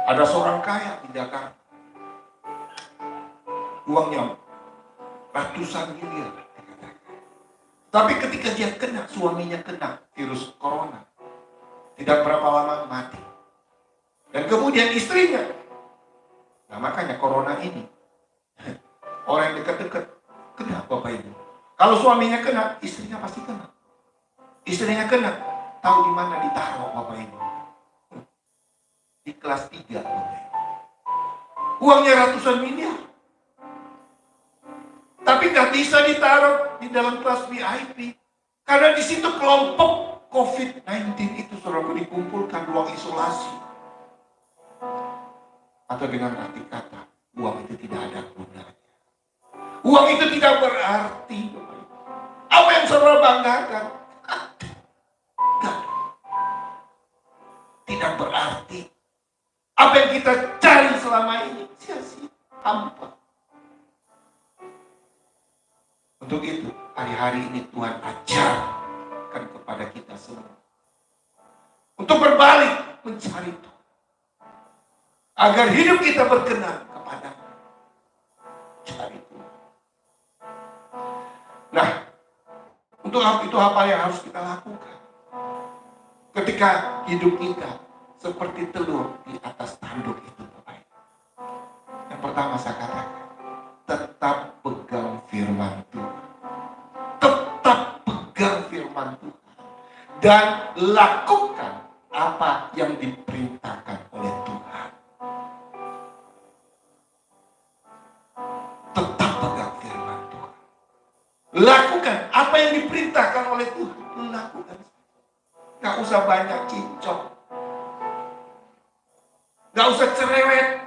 ada seorang kaya di Jakarta. Uangnya ratusan miliar. Tapi ketika dia kena, suaminya kena virus corona. Tidak berapa lama mati. Dan kemudian istrinya. Nah makanya corona ini. Orang yang dekat-dekat kena Bapak Ibu. Kalau suaminya kena, istrinya pasti kena. Istrinya kena, tahu di mana ditaruh Bapak Ibu. Di kelas 3 Bapak Ibu. Uangnya ratusan miliar. Tapi nggak bisa ditaruh di dalam kelas VIP. Karena di situ kelompok COVID-19 itu saudara dikumpulkan ruang isolasi. Atau dengan arti kata, uang itu tidak ada gunanya. Uang itu tidak berarti. Apa yang saudara banggakan? Tidak. Tidak berarti. Apa yang kita cari selama ini sia-sia, hampa. Untuk itu, hari-hari ini Tuhan ajarkan kepada kita semua. Untuk berbalik, mencari Tuhan. Agar hidup kita berkenan kepada cari Tuhan. Nah, untuk itu apa yang harus kita lakukan? Ketika hidup kita seperti telur di atas tanduk itu, Bapak. Yang pertama saya katakan, tetap pegang firman Tuhan. Tetap pegang firman Tuhan. Dan lakukan apa yang diperintahkan oleh Tuhan. Tetap pegang firman Tuhan. Lakukan apa yang diperintahkan oleh Tuhan. Lakukan. Gak usah banyak cincong. Gak usah cerewet.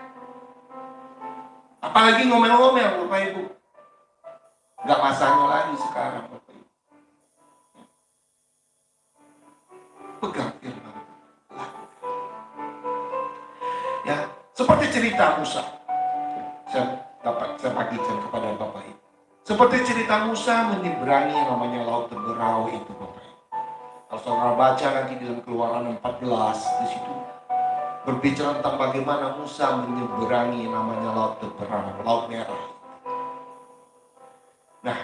Apalagi ngomel-ngomel Bapak Ibu. Gak masanya lagi sekarang Bapak Ibu. Pegang firman. Lakukan. Ya, seperti cerita Musa. Saya bagikan kepada Bapak Ibu. Seperti cerita Musa menyeberangi yang namanya Laut Teberau itu Bapak Ibu. Kalau saudara baca nanti di dalam Keluaran 14 di situ berbicara tentang bagaimana Musa menyeberangi namanya Laut Teberau, Laut Merah. Nah,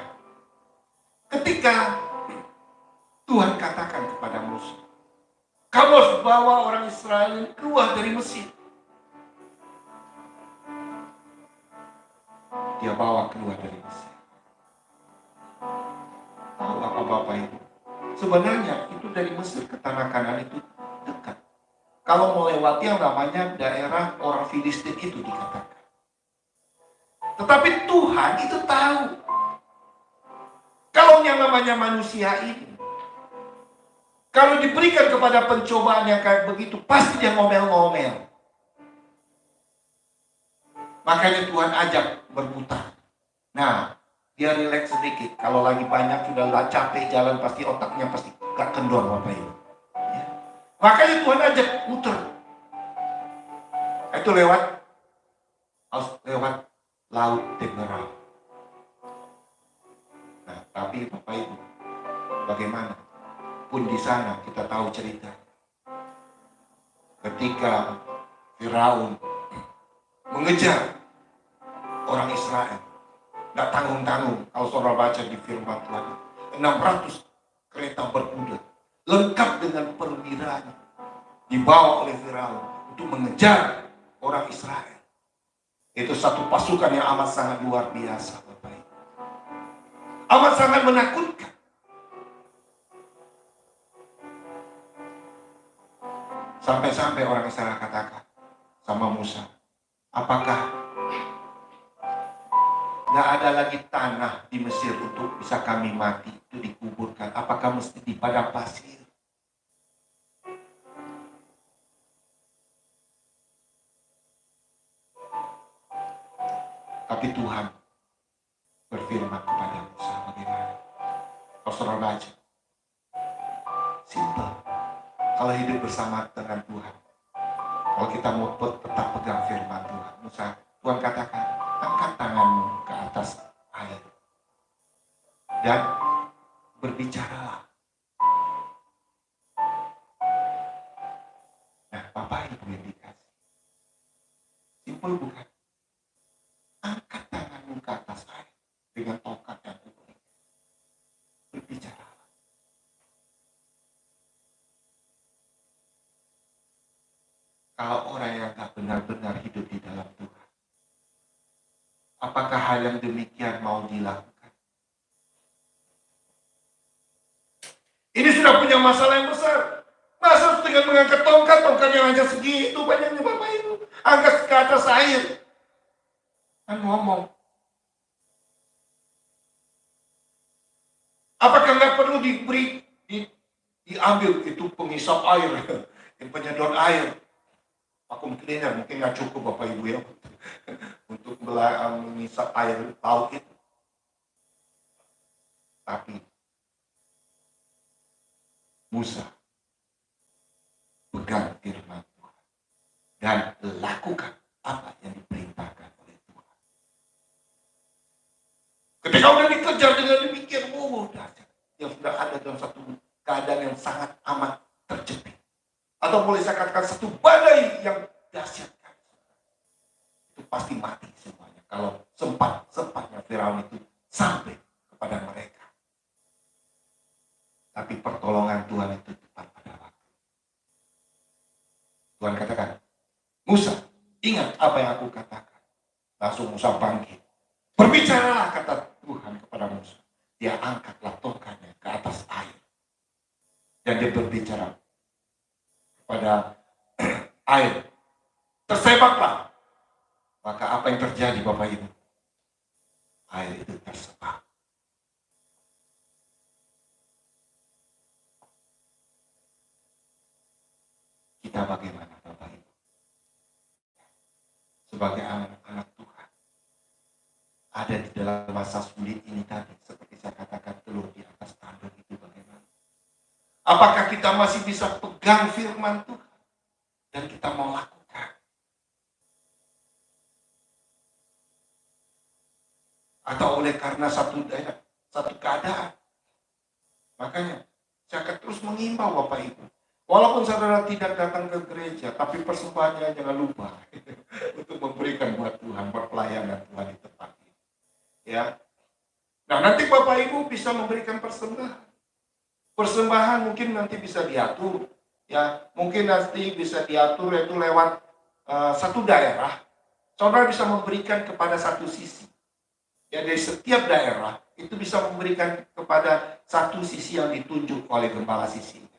ketika Tuhan katakan kepada Musa, kamu harus bawa orang Israel keluar dari Mesir. Dia bawa keluar dari Mesir. Tahu apa Bapak Ibu? Sebenarnya itu dari Mesir ke Tanah Kanaan itu dekat. Kalau melewati yang namanya daerah orang Filistin itu dikatakan. Tetapi Tuhan itu tahu. Kalau yang namanya manusia ini, kalau diberikan kepada pencobaan yang kayak begitu, pasti dia ngomel-ngomel. Makanya Tuhan ajak berputar. Nah, dia rileks sedikit. Kalau lagi banyak sudah capek jalan, pasti otaknya pasti gak kendor Bapak Ibu. Ya. Makanya Tuhan ajak muter. Itu lewat Laut Teberau. Nah, tapi Bapak Ibu, bagaimana? Pun di sana kita tahu cerita. Ketika Firaun mengejar orang Israel, nggak tanggung-tanggung. Kalau saudara baca di firman Tuhan, 600 kereta berkuda, lengkap dengan perwiranya, dibawa oleh Firaun untuk mengejar orang Israel. Itu satu pasukan yang amat sangat luar biasa, Bapak Ibu. Amat sangat menakutkan. Sampai-sampai orang Israel katakan sama Musa, apakah nggak ada lagi tanah di Mesir untuk bisa kami mati itu dikuburkan. Apakah mesti di padang pasir? Tapi Tuhan berfirman kepada Musa bagaimana? Kau suruh baca. Simple. Kalau hidup bersama dengan Tuhan, kalau kita mau tetap pegang firman Tuhan, Tuhan katakan, angkat tanganmu ke atas air dan berbicaralah. Nah, Bapak Ibu yang dikasih, simpel bukan? Angkat tanganmu ke atas air dengan tongkat dan ubin. Berbicara. Kalau orang yang tak benar-benar hidup di dalam Tuhan, apakah hal yang demikian mau dilakukan? Ini sudah punya masalah yang besar. Masa dengan mengangkat tongkat yang hanya segitu banyaknya Bapak Ibu. Angkat ke atas air. Kan ngomong. Apakah nggak perlu diambil itu pengisap air, yang penyedot air? Vacuum cleaner mungkin nggak cukup Bapak Ibu ya untuk mengisap air laut itu. Tapi Musa pegang firman Tuhan dan lakukan apa yang diperintahkan oleh Tuhan. Ketika udah dikejar dengan demikian, dahsyat. Yang sudah ada dalam satu keadaan yang sangat amat terjepit. Atau boleh saya katakan satu badai yang dahsyat. Itu pasti mati semuanya. Kalau sempatnya Firaun itu sampai kepada mereka. Tapi pertolongan Tuhan itu tepat pada waktu. Tuhan katakan, Musa, ingat apa yang aku katakan. Langsung Musa bangkit. Berbicaralah, kata Tuhan kepada Musa. Dia angkatlah tongkatnya ke atas air. Dan dia berbicara pada air. Tersebaklah. Maka apa yang terjadi Bapak Ibu? Air itu tersebak. Kita bagaimana Bapak Ibu? Sebagai anak-anak Tuhan. Ada di dalam masa sulit ini tadi. Seperti saya katakan, telur di atas tanduk itu bagaimana? Apakah kita masih bisa pegang firman Tuhan? Dan kita mau lakukan? Atau oleh karena satu keadaan? Makanya, saya akan terus mengimbau Bapak Ibu. Walaupun saudara tidak datang ke gereja, tapi persembahannya jangan lupa. Untuk memberikan buat Tuhan, buat pelayanan Tuhan di tempat ini. Ya. Nah, nanti Bapak Ibu bisa memberikan persembahan. Persembahan mungkin nanti bisa diatur, ya mungkin nanti bisa diatur yaitu lewat satu daerah. Saudara bisa memberikan kepada satu sisi. Ya dari setiap daerah itu bisa memberikan kepada satu sisi yang ditunjuk oleh gembala sisinya.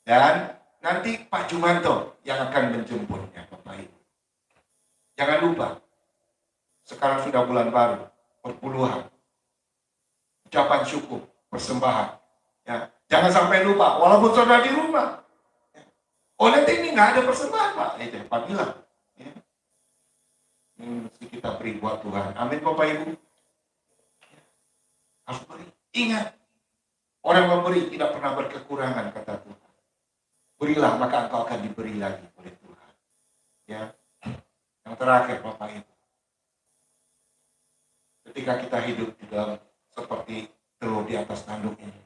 Dan nanti Pak Jumanto yang akan menjemputnya, Bapak Ibu. Jangan lupa, sekarang sudah bulan baru, perpuluhan, ucapan syukur, persembahan. Ya. Jangan sampai lupa, walaupun saudara di rumah. Oh nanti ini nggak ada persembahan Pak. Itu Pak bilang. Ya. Ini mesti kita beri buat Tuhan. Amin Bapak Ibu. Harus beri. Ingat, orang memberi tidak pernah berkekurangan kata Tuhan. Berilah maka engkau akan diberi lagi oleh Tuhan. Ya. Yang terakhir Bapak Ibu. Ketika kita hidup di dalam seperti telur di atas tanduk ini.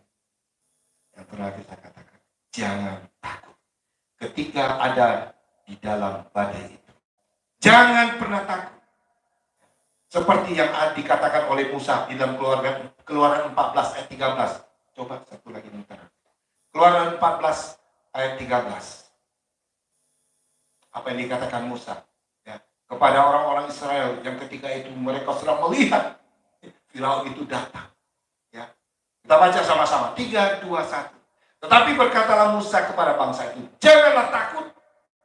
Yang terakhir saya katakan, jangan takut. Ketika ada di dalam badai itu. Jangan pernah takut. Seperti yang dikatakan oleh Musa di dalam Keluaran 14 ayat 13. Coba satu lagi muter. Keluaran 14 ayat 13. Apa yang dikatakan Musa? Ya, kepada orang-orang Israel yang ketika itu mereka sedang melihat Firaun itu datang. Kita baca sama-sama. 3, 2, 1. Tetapi berkatalah Musa kepada bangsa itu, janganlah takut,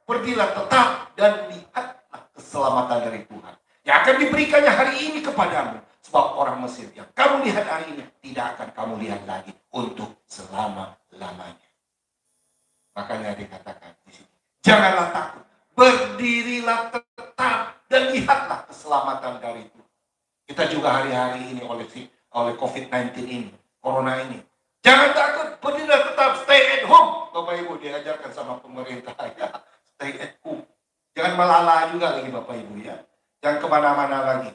pergilah tetap dan lihatlah keselamatan dari Tuhan yang akan diberikannya hari ini kepadamu. Sebab orang Mesir yang kamu lihat hari ini tidak akan kamu lihat lagi untuk selama-lamanya. Makanya dikatakan di sini, janganlah takut, berdirilah tetap dan lihatlah keselamatan dari Tuhan. Kita juga hari-hari ini oleh COVID-19 ini, Corona ini. Jangan takut, berdirilah tetap, stay at home. Bapak Ibu diajarkan sama pemerintah ya, stay at home. Jangan melala juga lagi Bapak Ibu ya. Jangan kemana-mana lagi.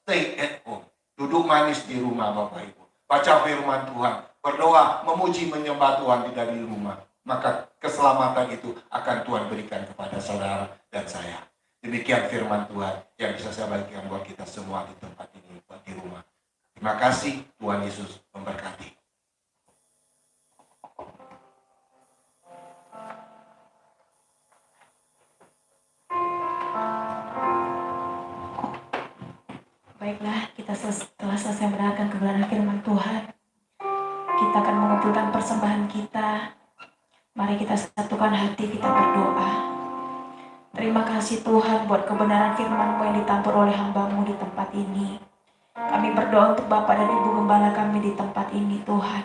Stay at home. Duduk manis di rumah Bapak Ibu. Baca firman Tuhan. Berdoa, memuji, menyembah Tuhan di dari rumah. Maka keselamatan itu akan Tuhan berikan kepada saudara dan saya. Demikian firman Tuhan yang bisa saya bagikan buat kita semua di tempat ini, di rumah. Terima kasih, Tuhan Yesus memberkati. Baiklah, kita setelah selesai mendengarkan kebenaran firman Tuhan, kita akan mengumpulkan persembahan kita. Mari kita satukan hati, kita berdoa. Terima kasih Tuhan buat kebenaran firman-Mu yang ditampur oleh hamba-Mu di tempat ini. Kami berdoa untuk Bapak dan Ibu Gembala kami di tempat ini Tuhan.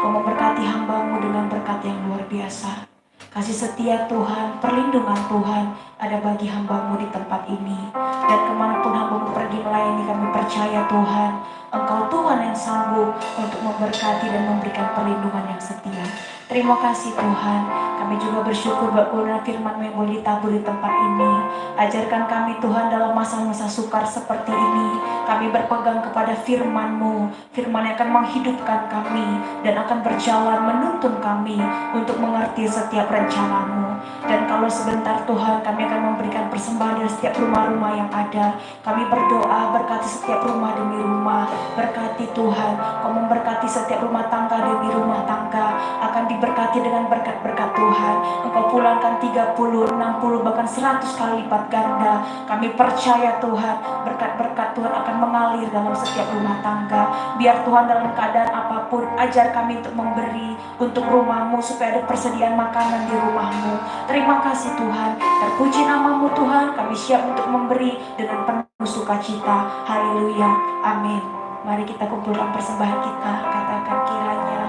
Kau memberkati hamba-Mu dengan berkat yang luar biasa. Kasih setia Tuhan, perlindungan Tuhan ada bagi hamba-Mu di tempat ini. Dan kemanapun hamba-Mu pergi melayani, kami percaya Tuhan, Engkau Tuhan yang sanggup untuk memberkati dan memberikan perlindungan yang setia. Terima kasih Tuhan. Kami juga bersyukur buat kebenaran firman-Mu yang boleh ditabur di tempat ini. Ajarkan kami Tuhan dalam masa-masa sukar seperti ini. Kami berpegang kepada firman-Mu. Firman yang akan menghidupkan kami dan akan berjalan menuntun kami untuk mengerti setiap rencana-Mu. Dan kalau sebentar Tuhan kami akan memberikan persembahan dari setiap rumah-rumah yang ada. Kami berdoa berkati setiap rumah demi rumah. Berkati Tuhan. Kau memberkati setiap rumah tangga demi rumah tangga. Akan diberkati dengan berkat-berkat Tuhan. Engkau pulangkan 30, 60, bahkan 100 kali lipat ganda. Kami percaya Tuhan, berkat-berkat Tuhan akan mengalir dalam setiap rumah tangga. Biar Tuhan dalam keadaan apapun, ajar kami untuk memberi untuk rumah-Mu supaya ada persediaan makanan di rumah-Mu. Terima kasih Tuhan, terpuji nama-Mu Tuhan. Kami siap untuk memberi dengan penuh sukacita. Haleluya, amin. Mari kita kumpulkan persembahan kita, katakan kiranya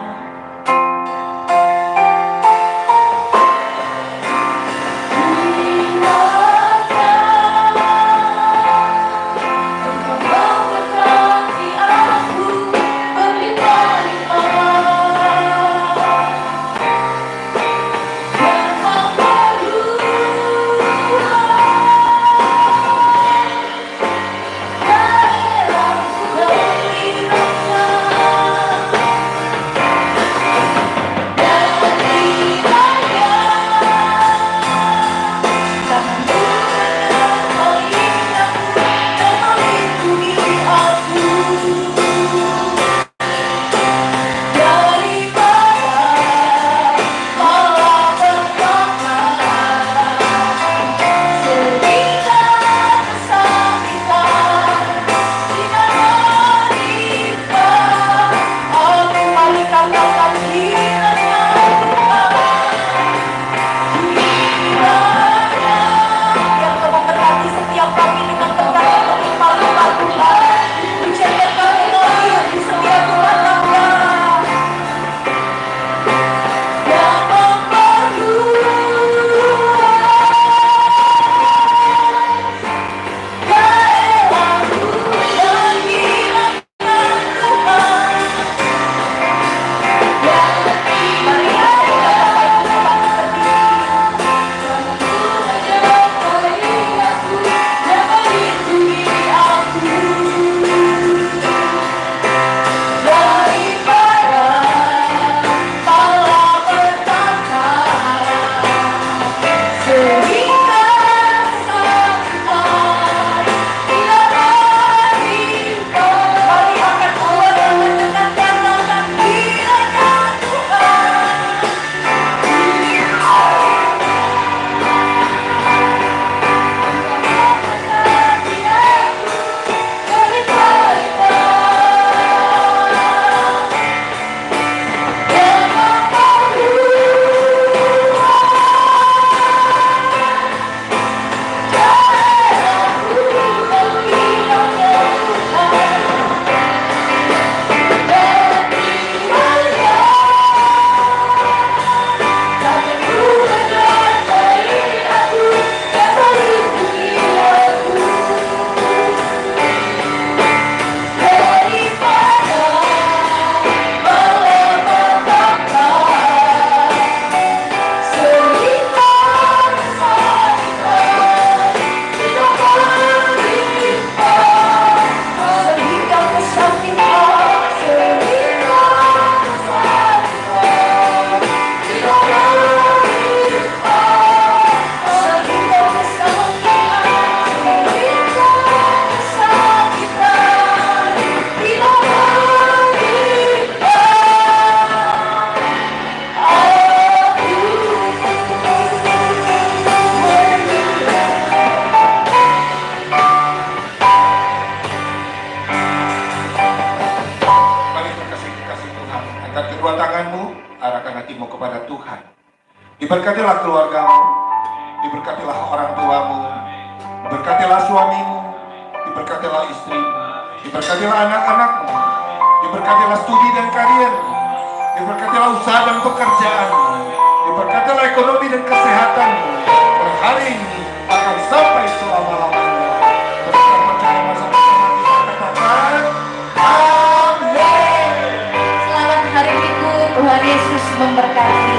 kedua tanganmu, arahkan hatimu kepada Tuhan. Diberkatilah keluargamu, diberkatilah orang tuamu, diberkatilah suamimu, diberkatilah istrimu, diberkatilah anak-anakmu, diberkatilah studi dan kariermu, diberkatilah usaha dan pekerjaanmu, diberkatilah ekonomi dan kesehatanmu. Dan hari ini akan sampai selama-lamanya. Berkat percaya bersama-sama kita katakan, amin. Selamat hari Minggu, Tuhan Yesus memberkati.